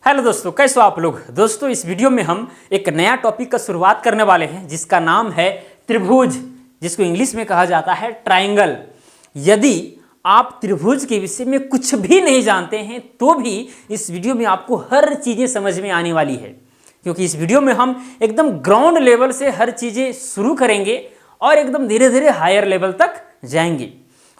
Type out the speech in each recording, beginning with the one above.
Hello दोस्तों, कैसे हो आप लोग। दोस्तों इस वीडियो में हम एक नया टॉपिक का शुरुआत करने वाले हैं जिसका नाम है त्रिभुज, जिसको इंग्लिश में कहा जाता है ट्रायंगल। यदि आप त्रिभुज के विषय में कुछ भी नहीं जानते हैं तो भी इस वीडियो में आपको हर चीज़ें समझ में आने वाली है, क्योंकि इस वीडियो में हम एकदम ग्राउंड लेवल से हर चीज़ें शुरू करेंगे और एकदम धीरे धीरे हायर लेवल तक जाएंगे।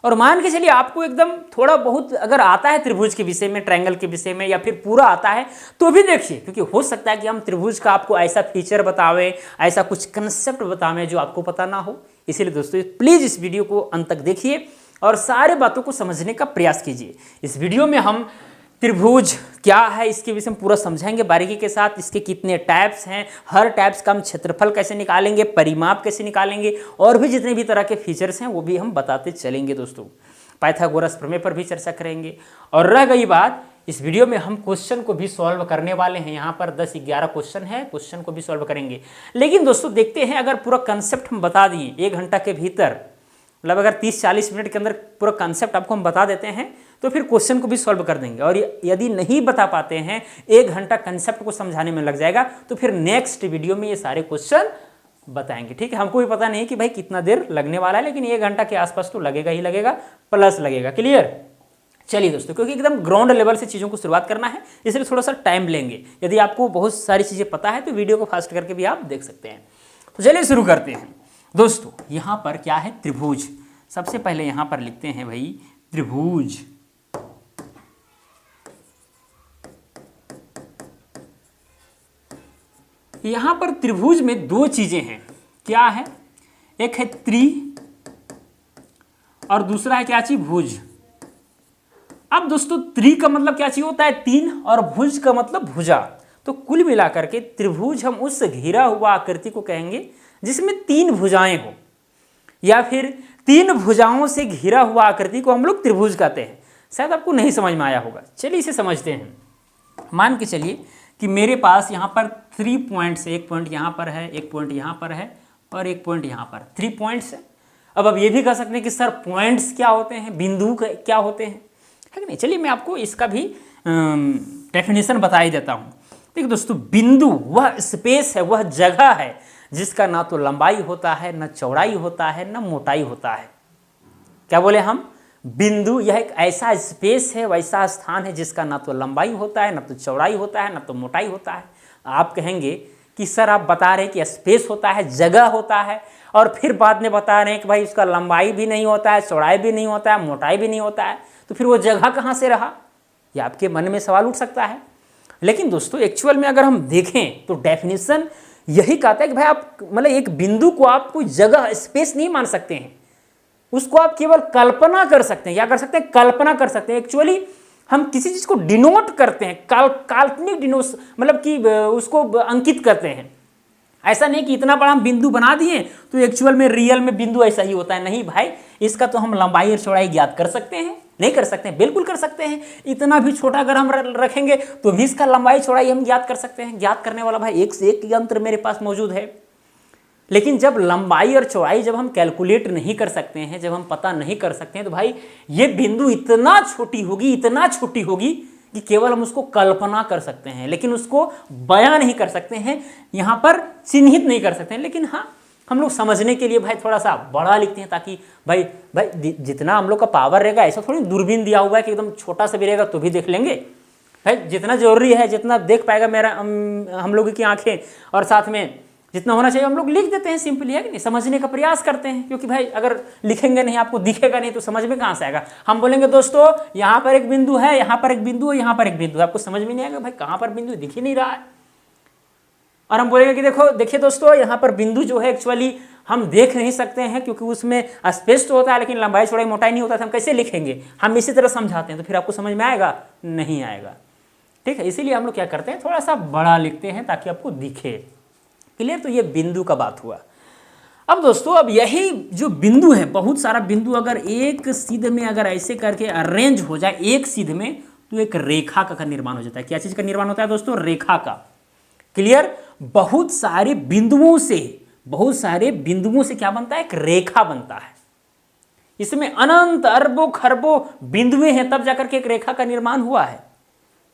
और मान के चलिए आपको एकदम थोड़ा बहुत अगर आता है त्रिभुज के विषय में, ट्रायंगल के विषय में, या फिर पूरा आता है तो भी देखिए, क्योंकि हो सकता है कि हम त्रिभुज का आपको ऐसा फीचर बतावें, ऐसा कुछ कंसेप्ट बतावें जो आपको पता ना हो। इसीलिए दोस्तों प्लीज़ इस वीडियो को अंत तक देखिए और सारे बातों को समझने का प्रयास कीजिए। इस वीडियो में हम त्रिभुज क्या है इसके विषय में पूरा समझाएंगे बारीकी के साथ। इसके कितने टाइप्स हैं, हर टाइप्स का हम क्षेत्रफल कैसे निकालेंगे, परिमाप कैसे निकालेंगे, और भी जितने भी तरह के फीचर्स हैं वो भी हम बताते चलेंगे। दोस्तों पाइथागोरस प्रमेय पर भी चर्चा करेंगे। और रह गई बात, इस वीडियो में हम क्वेश्चन को भी सॉल्व करने वाले हैं। यहाँ पर 10-11 क्वेश्चन है, क्वेश्चन को भी सॉल्व करेंगे। लेकिन दोस्तों देखते हैं, अगर पूरा कंसेप्ट हम बता दिए 1 घंटा के भीतर, मतलब अगर 30-40 मिनट के अंदर पूरा कंसेप्ट आपको हम बता देते हैं तो फिर क्वेश्चन को भी सॉल्व कर देंगे। और यदि नहीं बता पाते हैं, 1 घंटा कंसेप्ट को समझाने में लग जाएगा, तो फिर नेक्स्ट वीडियो में ये सारे क्वेश्चन बताएंगे। ठीक है, हमको भी पता नहीं कि भाई कितना देर लगने वाला है, लेकिन 1 घंटा के आसपास तो लगेगा ही लगेगा, प्लस लगेगा। क्लियर। चलिए दोस्तों, क्योंकि एकदम ग्राउंड लेवल से चीज़ों को शुरुआत करना है, इसलिए थोड़ा सा टाइम लेंगे। यदि आपको बहुत सारी चीज़ें पता है तो वीडियो को फास्ट करके भी आप देख सकते हैं। तो चलिए शुरू करते हैं। दोस्तों यहाँ पर क्या है, त्रिभुज। सबसे पहले यहाँ पर लिखते हैं भाई त्रिभुज। यहाँ पर त्रिभुज में 2 चीजें हैं। क्या है, एक है त्रि और दूसरा है क्या चीज, भुज। अब दोस्तों त्रि का मतलब क्या चीज होता है, 3, और भुज का मतलब भुजा। तो कुल मिलाकर के त्रिभुज हम उस घिरा हुआ आकृति को कहेंगे जिसमें 3 भुजाएं हो, या फिर 3 भुजाओं से घिरा हुआ आकृति को हम लोग त्रिभुज कहते हैं। शायद आपको नहीं समझ में आया होगा। चलिए इसे समझते हैं। मान के चलिए कि मेरे पास यहाँ पर 3 पॉइंट्स, एक पॉइंट यहाँ पर है, एक पॉइंट यहाँ पर है और एक पॉइंट यहाँ पर, 3 पॉइंट्स है। अब ये भी कह सकते हैं कि सर पॉइंट्स क्या होते हैं, बिंदु क्या होते हैं, है कि नहीं। चलिए मैं आपको इसका भी डेफिनेशन बता ही देता हूँ। देखिए दोस्तों, बिंदु वह स्पेस है, वह जगह है जिसका ना तो लंबाई होता है, न चौड़ाई होता है, न मोटाई होता है। क्या बोले हम, बिंदु यह एक ऐसा स्पेस है, वैसा स्थान है जिसका ना तो लंबाई होता है, ना तो चौड़ाई होता है, ना तो मोटाई होता है। आप कहेंगे कि सर आप बता रहे हैं कि स्पेस होता है, जगह होता है, और फिर बाद में बता रहे हैं कि भाई उसका लंबाई भी नहीं होता है, चौड़ाई भी नहीं होता है, मोटाई भी नहीं होता है, तो फिर वो जगह कहाँ से रहा, ये आपके मन में सवाल उठ सकता है। लेकिन दोस्तों एक्चुअल में अगर हम देखें तो डेफिनेशन यही कहता है कि भाई आप मतलब एक बिंदु को आप कोई जगह, स्पेस नहीं मान सकते हैं, उसको आप केवल कल्पना कर सकते हैं। क्या कर सकते हैं, कल्पना कर सकते हैं। एक्चुअली हम किसी चीज को डिनोट करते हैं, काल्पनिक डिनोट, मतलब कि उसको अंकित करते हैं। ऐसा नहीं कि इतना बड़ा हम बिंदु बना दिए तो एक्चुअल में रियल में बिंदु ऐसा ही होता है। नहीं भाई, इसका तो हम लंबाई और चौड़ाई ज्ञात कर सकते हैं। नहीं कर सकते हैं, बिल्कुल कर सकते हैं। इतना भी छोटा अगर हम रखेंगे तो भी इसका लंबाई चौड़ाई हम ज्ञात कर सकते हैं। ज्ञात करने वाला भाई एक से एक यंत्र मेरे पास मौजूद है। लेकिन जब लंबाई और चौड़ाई जब हम कैलकुलेट नहीं कर सकते हैं, जब हम पता नहीं कर सकते हैं, तो भाई ये बिंदु इतना छोटी होगी, इतना छोटी होगी कि केवल हम उसको कल्पना कर सकते हैं, लेकिन उसको बयां नहीं कर सकते हैं, यहाँ पर चिन्हित नहीं कर सकते हैं। लेकिन हाँ, हम लोग समझने के लिए भाई थोड़ा सा बड़ा लिखते हैं, ताकि भाई जितना हम लोग का पावर रहेगा, ऐसा थोड़ी दूरबीन दिया हुआ है कि एकदम छोटा सा भी रहेगा तो भी देख लेंगे। भाई जितना जरूरी है, जितना देख पाएगा मेरा हम लोगों की आंखें, और साथ में जितना होना चाहिए हम लोग लिख देते हैं सिंपली, है कि नहीं। समझने का प्रयास करते हैं, क्योंकि भाई अगर लिखेंगे नहीं, आपको दिखेगा नहीं, तो समझ में कहाँ से आएगा। हम बोलेंगे दोस्तों यहाँ पर एक बिंदु है, यहाँ पर एक बिंदु है, यहाँ पर एक बिंदु है, आपको समझ में नहीं आएगा भाई कहाँ पर बिंदु दिख ही नहीं रहा है। और हम बोलेंगे कि देखो देखिए दोस्तों, यहाँ पर बिंदु जो है एक्चुअली हम देख नहीं सकते हैं, क्योंकि उसमें स्पेस तो होता है लेकिन लंबाई चौड़ाई मोटाई नहीं होता है। हम कैसे लिखेंगे, हम इसी तरह समझाते हैं, तो फिर आपको समझ में आएगा, नहीं आएगा। ठीक है, इसीलिए हम लोग क्या करते हैं, थोड़ा सा बड़ा लिखते हैं ताकि आपको दिखे। क्लियर। तो ये बिंदु का बात हुआ। अब दोस्तों, अब यही जो बिंदु है, बहुत सारा बिंदु अगर एक सीध में अगर ऐसे करके अरेंज हो जाए एक सीध में, तो एक रेखा का निर्माण हो जाता है। क्या चीज का निर्माण होता है दोस्तों, रेखा का। क्लियर। बहुत सारे बिंदुओं से क्या बनता है, एक रेखा बनता है। इसमें अनंत अरबों खरबों बिंदुएं हैं, तब जाकर के एक रेखा का निर्माण हुआ है।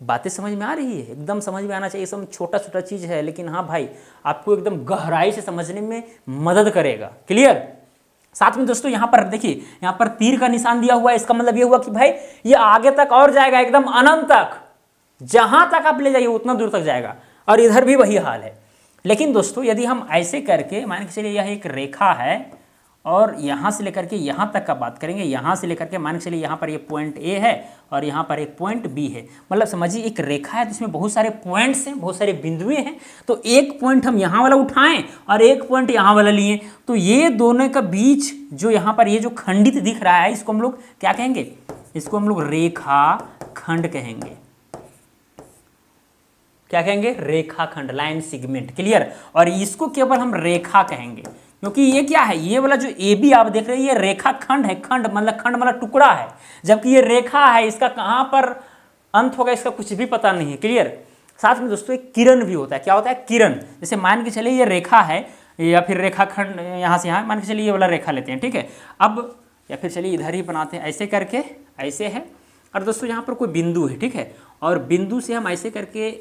बातें समझ में आ रही है? एकदम समझ में आना चाहिए। सब छोटा छोटा चीज़ है, लेकिन हाँ भाई आपको एकदम गहराई से समझने में मदद करेगा। क्लियर? साथ में दोस्तों यहाँ पर देखिए, यहाँ पर तीर का निशान दिया हुआ है, इसका मतलब ये हुआ कि भाई ये आगे तक और जाएगा, एकदम अनंत तक, जहां तक आप ले जाइए उतना दूर तक जाएगा। और इधर भी वही हाल है। लेकिन दोस्तों यदि हम ऐसे करके मान के चलिए यह एक रेखा है और यहाँ से लेकर के यहाँ तक का बात करेंगे, यहाँ से लेकर के मान के चलिए यहाँ पर ये पॉइंट ए है और यहाँ पर एक पॉइंट बी है, मतलब समझिए एक रेखा है जिसमें बहुत सारे पॉइंट्स हैं, बहुत सारे बिंदुएं हैं। तो एक पॉइंट हम यहाँ वाला उठाएं और एक पॉइंट यहाँ वाला लिए, तो ये दोनों का बीच जो यहाँ पर ये जो खंडित दिख रहा है, इसको हम लोग क्या कहेंगे? इसको हम लोग रेखा खंड कहेंगे। क्या कहेंगे? रेखा खंड, लाइन सेगमेंट। क्लियर? और इसको केवल हम रेखा कहेंगे, क्योंकि ये क्या है, ये वाला जो ए बी आप देख रहे हैं ये रेखा खंड है। खंड मतलब टुकड़ा है, जबकि ये रेखा है, इसका कहाँ पर अंत होगा इसका कुछ भी पता नहीं है। क्लियर? साथ में दोस्तों एक किरण भी होता है। क्या होता है? किरण। जैसे मान के चलिए ये रेखा है या फिर रेखा खंड, यहाँ से यहाँ मान के चलिए ये वाला रेखा लेते हैं, ठीक है। अब या फिर चलिए इधर ही बनाते हैं, ऐसे करके, ऐसे है। और दोस्तों यहाँ पर कोई बिंदु है, ठीक है, और बिंदु से हम ऐसे करके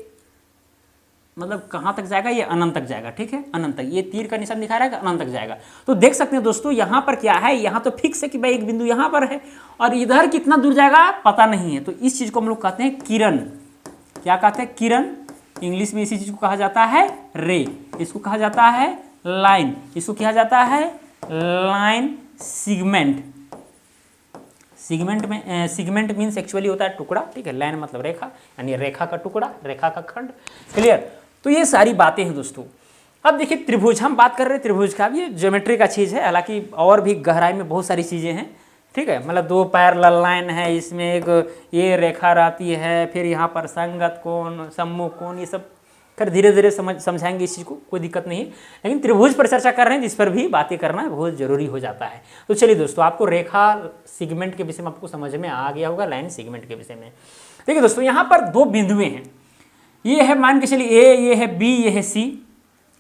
मतलब कहाँ तक जाएगा? ये अनंत तक जाएगा, ठीक है, अनंत तक। ये तीर का निशान दिखा रहा है कि अनंत तक जाएगा। तो देख सकते हैं दोस्तों यहाँ पर क्या है, यहाँ तो फिक्स है कि भाई एक बिंदु यहाँ पर है और इधर कितना दूर जाएगा पता नहीं है। तो इस चीज़ को हम लोग कहते हैं किरण। क्या कहते हैं? किरण। इंग्लिश में इसी चीज़ को कहा जाता है रे, इसको कहा जाता है लाइन, इसको कहा जाता है line segment. Segment means actually होता है टुकड़ा, ठीक है। लाइन मतलब रेखा, यानी रेखा का टुकड़ा, रेखा का खंड। क्लियर? तो ये सारी बातें हैं दोस्तों। अब देखिए त्रिभुज, हम बात कर रहे हैं त्रिभुज का। अब ये ज्योमेट्री का चीज़ है, हालांकि और भी गहराई में बहुत सारी चीज़ें हैं, ठीक है। मतलब दो पैरेलल लाइन है, इसमें एक ये रेखा रहती है, फिर यहाँ पर संगत कोण, सम्मुख कोण, ये सब फिर धीरे धीरे समझाएंगे इस चीज़ को, कोई दिक्कत नहीं है। लेकिन त्रिभुज पर चर्चा कर रहे हैं, जिस पर भी बातें करना बहुत जरूरी हो जाता है। तो चलिए दोस्तों, आपको रेखा सेगमेंट के विषय में आपको समझ में आ गया होगा, लाइन सेगमेंट के विषय में। देखिए दोस्तों यहाँ पर दो बिंदुएं हैं, ये है मान के चलिए ए, ये है बी, ये है सी।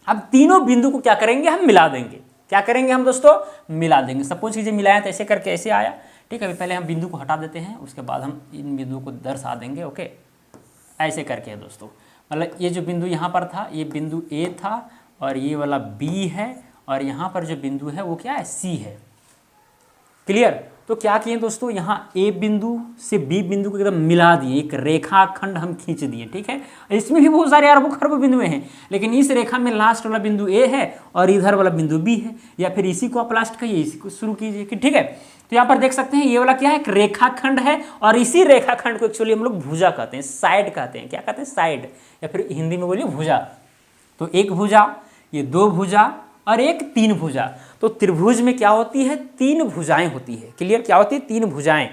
अब तीनों बिंदु को क्या करेंगे? हम मिला देंगे। क्या करेंगे हम दोस्तों? मिला देंगे। सपोज कीजिए मिलाया तो ऐसे करके ऐसे आया, ठीक है। अभी पहले हम बिंदु को हटा देते हैं, उसके बाद हम इन बिंदुओं को दर्शा देंगे। ओके, ऐसे करके है दोस्तों। मतलब ये जो बिंदु यहाँ पर था, ये बिंदु ए था और ये वाला बी है, और यहाँ पर जो बिंदु है वो क्या है? सी है। क्लियर? तो क्या किए दोस्तों, यहाँ ए बिंदु से बी बिंदु को एकदम मिला दिए, एक रेखा खंड हम खींच दिए, ठीक है। इसमें भी बहुत सारे अरबों खरबों बिंदुएं हैं, लेकिन इस रेखा में लास्ट वाला बिंदु ए है और इधर वाला बिंदु बी है, या फिर इसी को आप लास्ट कहिए, इसी को शुरू कीजिए, ठीक है। तो यहाँ पर देख सकते हैं ये वाला क्या है? एक रेखा खंड है, और इसी रेखा खंड को एक्चुअली हम लोग भुजा कहते हैं, साइड कहते हैं। क्या कहते हैं? साइड, या फिर हिंदी में बोलिए भुजा। तो एक भुजा, ये दो भुजा और एक तीन भुजा। तो त्रिभुज में क्या होती है? तीन भुजाएं होती है। क्लियर? क्या होती है? तीन भुजाएं,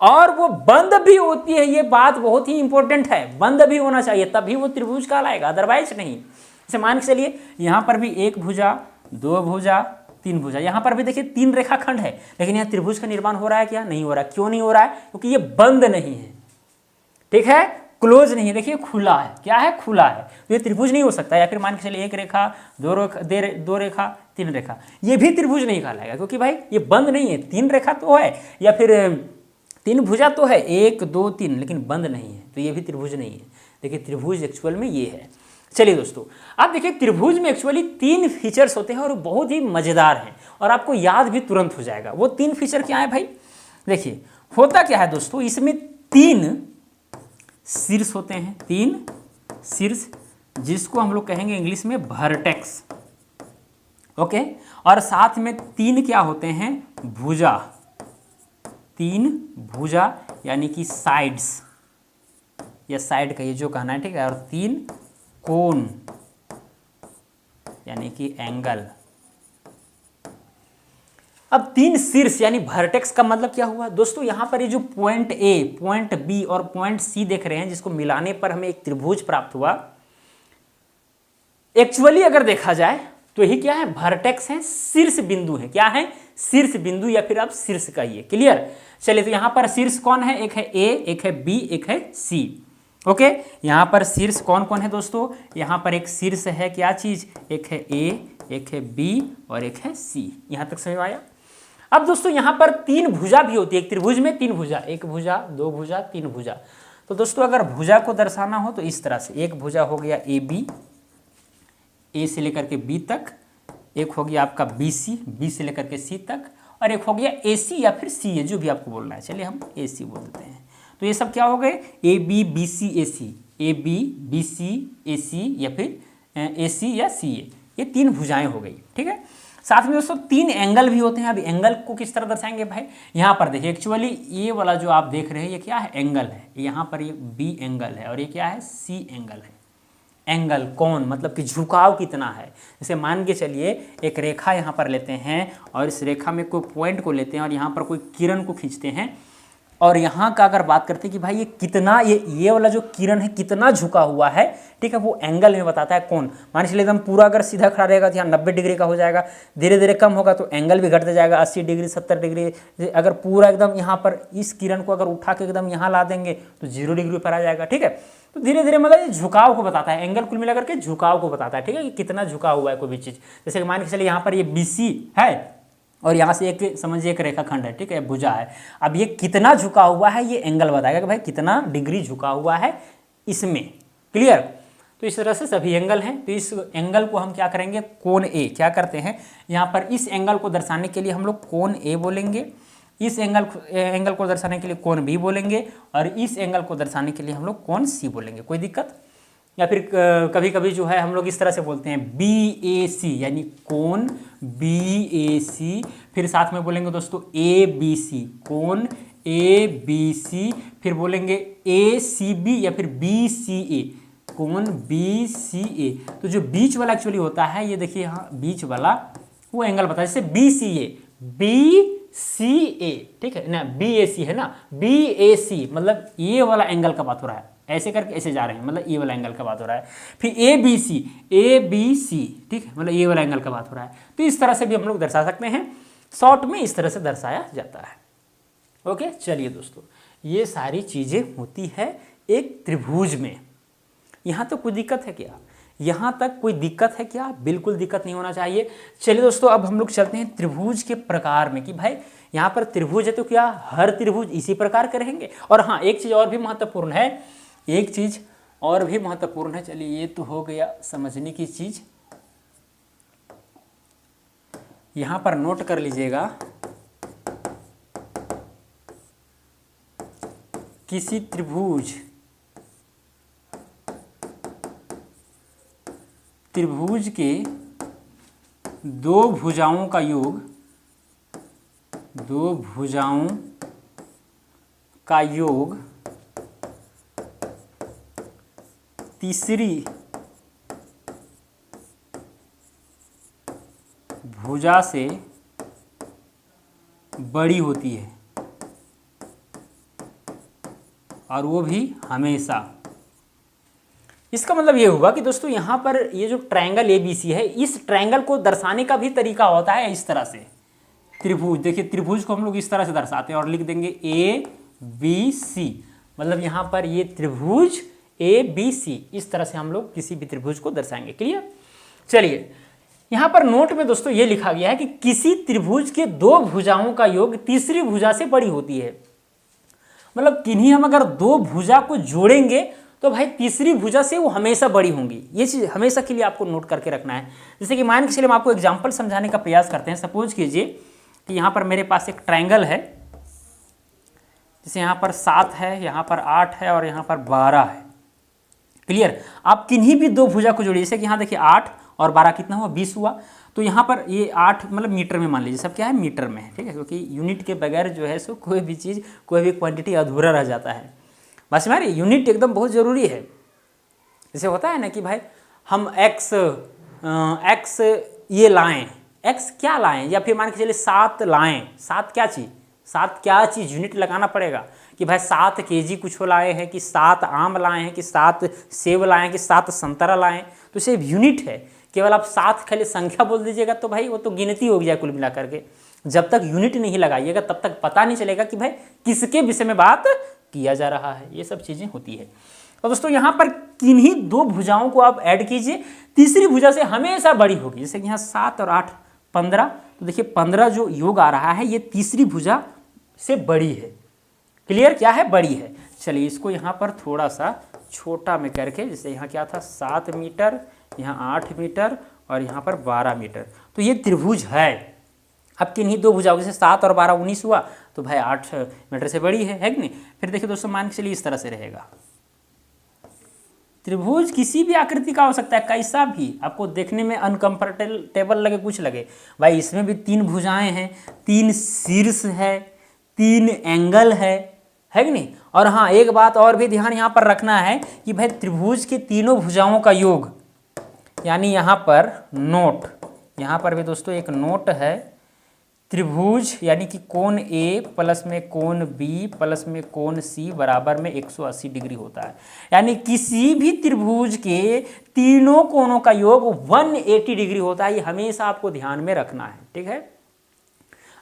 और वो बंद भी होती है। ये बात बहुत ही इंपॉर्टेंट है, बंद भी होना चाहिए, तभी वो त्रिभुज कहलाएगा, अदरवाइज नहीं। जैसे मान के चलिए यहाँ पर भी एक भुजा, दो भुजा, तीन भुजा। यहाँ पर भी देखिए तीन रेखा खंड है, लेकिन यहाँ त्रिभुज का निर्माण हो रहा है क्या? नहीं हो रहा है। क्यों नहीं हो रहा है? क्योंकि ये बंद नहीं है, ठीक है, क्लोज नहीं है। देखिए खुला है। क्या है? खुला है। तो ये त्रिभुज नहीं हो सकता। या फिर मान के चलिए एक रेखा, दो रेखा, तीन रेखा, ये भी त्रिभुज नहीं कहलाएगा, क्योंकि भाई ये बंद नहीं है। तीन रेखा तो है, या फिर तीन भुजा तो है, एक दो तीन, लेकिन बंद नहीं है, तो ये भी त्रिभुज नहीं है। देखिए त्रिभुज एक्चुअल में ये है। चलिए दोस्तों, आप देखिए त्रिभुज में एक्चुअली तीन फीचर्स होते हैं और बहुत ही मजेदार हैं, और आपको याद भी तुरंत हो जाएगा। वो तीन फीचर क्या है भाई? देखिए होता क्या है दोस्तों, इसमें तीन शीर्ष होते हैं, तीन शीर्ष, जिसको हम लोग कहेंगे इंग्लिश में वर्टेक्स। ओके, और साथ में तीन क्या होते हैं? भुजा। तीन भुजा यानी कि साइड्स, या साइड का ये जो कहना है, ठीक है। और तीन कोण यानी कि एंगल। अब तीन शीर्ष यानी वर्टेक्स का मतलब क्या हुआ दोस्तों? यहां पर ये जो पॉइंट ए, पॉइंट बी और पॉइंट सी देख रहे हैं, जिसको मिलाने पर हमें एक त्रिभुज प्राप्त हुआ। एक्चुअली अगर देखा जाए तो यही क्या है? वर्टेक्स है, शीर्ष बिंदु है। क्या है? शीर्ष बिंदु, या फिर आप शीर्ष कहिए। क्लियर? चलिए, तो यहां पर शीर्ष कौन है? एक है ए, एक है बी, एक है सी। ओके, यहां पर शीर्ष कौन कौन है दोस्तों? यहां पर एक शीर्ष है, क्या चीज? एक है ए, एक है बी और एक है सी। यहां तक समझ में आया? अब दोस्तों यहां पर तीन भुजा भी होती है। एक त्रिभुज में तीन भुजा, एक भुजा, दो भुजा, तीन भुजा। तो दोस्तों अगर भुजा को दर्शाना हो तो इस तरह से, एक भुजा हो गया ए बी, ए से लेकर के बी तक, एक हो गया आपका बी सी, बी से लेकर के सी तक, और एक हो गया ए सी या फिर सी ए, जो भी आपको बोलना है, चलिए हम ए सी बोल देते हैं। तो ये सब क्या हो गए, A B B C A C, A B B C A C या फिर ए सी या सी ए, ये 3 भुजाएं हो गई, ठीक है। साथ में दोस्तों 3 एंगल भी होते हैं। अभी एंगल को किस तरह दर्शाएंगे भाई, यहाँ पर देखिए, एक्चुअली ये वाला जो आप देख रहे हैं ये क्या है, एंगल है। यहाँ पर ये बी एंगल है और ये क्या है, सी एंगल है। एंगल कौन, मतलब कि झुकाव कितना है। जैसे मान के चलिए एक रेखा यहाँ पर लेते हैं और इस रेखा में कोई पॉइंट को लेते हैं और यहाँ पर कोई किरण को खींचते हैं, और यहाँ का अगर बात करते हैं कि भाई ये कितना, ये वाला जो किरण है कितना झुका हुआ है, ठीक है, वो एंगल में बताता है कौन। मान चलिए एकदम पूरा अगर सीधा खड़ा रहेगा तो यहाँ 90 डिग्री का हो जाएगा, धीरे धीरे कम होगा तो एंगल भी घटते जाएगा, 80 डिग्री 70 डिग्री। अगर पूरा एकदम यहाँ पर इस किरण को अगर उठा के एकदम यहाँ ला देंगे तो 0 डिग्री पर आ जाएगा, ठीक है। तो धीरे धीरे मतलब ये झुकाव को बताता है, एंगल कुल मिलाकर के झुकाव को बताता है, ठीक है, कि कितना झुका हुआ है कोई भी चीज़। जैसे मान के चलिए यहाँ पर ये BC है और यहाँ से एक समझिए एक रेखाखंड है, ठीक है, भुजा है। अब ये कितना झुका हुआ है ये एंगल बताएगा कि भाई कितना डिग्री झुका हुआ है इसमें, क्लियर। तो इस तरह से सभी एंगल हैं। तो इस एंगल को हम क्या करेंगे, कोण ए, क्या करते हैं यहाँ पर इस एंगल को दर्शाने के लिए हम लोग कोण ए बोलेंगे, इस एंगल को दर्शाने के लिए कोण बी बोलेंगे, और इस एंगल को दर्शाने के लिए हम लोग कोण सी बोलेंगे। कोई दिक्कत? या फिर कभी कभी जो है हम लोग इस तरह से बोलते हैं BAC, यानी कोण BAC, फिर साथ में बोलेंगे दोस्तों ABC, कोण ABC, फिर बोलेंगे ACB या फिर BCA, कोण BCA। तो जो बीच वाला एक्चुअली होता है, ये देखिए यहाँ बीच वाला वो एंगल बताया, जैसे BCA, ठीक है ना, BAC है ना, BAC मतलब ये वाला एंगल का बात हो रहा है, ऐसे करके ऐसे जा रहे हैं, मतलब ये वाला एंगल का बात हो रहा है। फिर ABC, ठीक है, मतलब ये वाला एंगल का बात हो रहा है। तो इस तरह से भी हम लोग दर्शा सकते हैं, शॉर्ट में इस तरह से दर्शाया जाता है। ओके, चलिए दोस्तों, ये सारी चीज़ें होती है एक त्रिभुज में। यहाँ तो कोई दिक्कत है क्या? यहाँ तक कोई दिक्कत है क्या? बिल्कुल दिक्कत नहीं होना चाहिए। चलिए दोस्तों, अब हम लोग चलते हैं त्रिभुज के प्रकार में, कि भाई यहाँ पर त्रिभुज है तो क्या हर त्रिभुज इसी प्रकार के रहेंगे? और हाँ, एक चीज़ और भी महत्वपूर्ण है, चलिए ये तो हो गया समझने की चीज़। यहाँ पर नोट कर लीजिएगा, किसी त्रिभुज के 2 भुजाओं का योग तीसरी भुजा से बड़ी होती है, और वो भी हमेशा। इसका मतलब ये हुआ कि दोस्तों यहाँ पर ये जो ट्रायंगल ABC है, इस ट्रायंगल को दर्शाने का भी तरीका होता है इस तरह से। त्रिभुज, देखिए त्रिभुज को हम लोग इस तरह से दर्शाते हैं और लिख देंगे ABC, मतलब यहाँ पर ये त्रिभुज ABC, इस तरह से हम लोग किसी भी त्रिभुज को दर्शाएंगे। क्लियर? चलिए, यहाँ पर नोट में दोस्तों ये लिखा गया है कि किसी त्रिभुज के 2 भुजाओं का योग तीसरी भुजा से बड़ी होती है। मतलब किन्हीं हम अगर 2 भुजा को जोड़ेंगे तो भाई तीसरी भुजा से वो हमेशा बड़ी होंगी। ये चीज़ हमेशा के लिए आपको नोट करके रखना है। जैसे कि मान के चलिए हम आपको एग्जाम्पल समझाने का प्रयास करते हैं। सपोज कीजिए कि यहाँ पर मेरे पास एक ट्रायंगल है, जैसे यहाँ पर 7 है, यहाँ पर 8 है और यहाँ पर 12 है। क्लियर? आप किन्हीं भी 2 भुजा को जोड़िए, जैसे कि यहाँ देखिए 8 और 12 कितना हुआ, 20 हुआ। तो यहाँ पर ये 8 मतलब मीटर में मान लीजिए, सब क्या है मीटर में है, ठीक है, क्योंकि यूनिट के बगैर जो है सो कोई भी चीज़, कोई भी क्वांटिटी अधूरा रह जाता है। बस हमारे यूनिट एकदम बहुत ज़रूरी है। जैसे होता है ना कि भाई हम x ये लाएं, x क्या लाएं, या फिर मान के चलिए 7 लाएं, 7 क्या चीज़ यूनिट लगाना पड़ेगा कि भाई 7 kg कुछ लाए हैं, कि 7 आम लाए हैं, कि 7 सेब लाए हैं, कि 7 संतरा लाए हैं। तो सिर्फ यूनिट है, केवल आप 7 खाली संख्या बोल दीजिएगा तो भाई वो तो गिनती हो गया कुल मिलाकर के। जब तक यूनिट नहीं लगाइएगा तब तक पता नहीं चलेगा कि भाई किसके विषय में बात किया जा रहा है। ये सब चीज़ें होती है। तो दोस्तों यहाँ पर किन्हीं 2 भुजाओं को आप ऐड कीजिए, तीसरी भुजा से हमेशा बड़ी होगी। जैसे कि यहाँ 7 और 8 15, तो देखिए 15 जो योग आ रहा है ये तीसरी भुजा से बड़ी है। क्लियर? क्या है? बड़ी है। चलिए इसको यहाँ पर थोड़ा सा छोटा में करके, जैसे यहाँ क्या था 7 मीटर, यहाँ 8 मीटर और यहाँ पर 12 मीटर, तो ये त्रिभुज है। अब किन्हीं दो भुजाओं जैसे 7 और 12 19 हुआ, तो भाई 8 मीटर से बड़ी है कि नहीं। फिर देखिए दोस्तों, मान के चलिए इस तरह से रहेगा। त्रिभुज किसी भी आकृति का हो सकता है, कैसा भी आपको देखने में अनकंफर्टेबल लगे, कुछ लगे। भाई इसमें भी 3 भुजाएं हैं, 3 शीर्ष है, 3 एंगल है कि नहीं। और हाँ, एक बात और भी ध्यान यहाँ पर रखना है कि भाई त्रिभुज के तीनों भुजाओं का योग, यानी यहाँ पर नोट, यहाँ पर भी दोस्तों एक नोट है। त्रिभुज यानी कि कोण ए प्लस में कोण बी प्लस में कोण सी बराबर में 180 डिग्री होता है। यानी किसी भी त्रिभुज के तीनों कोणों का योग 180 डिग्री होता है। ये हमेशा आपको ध्यान में रखना है, ठीक है।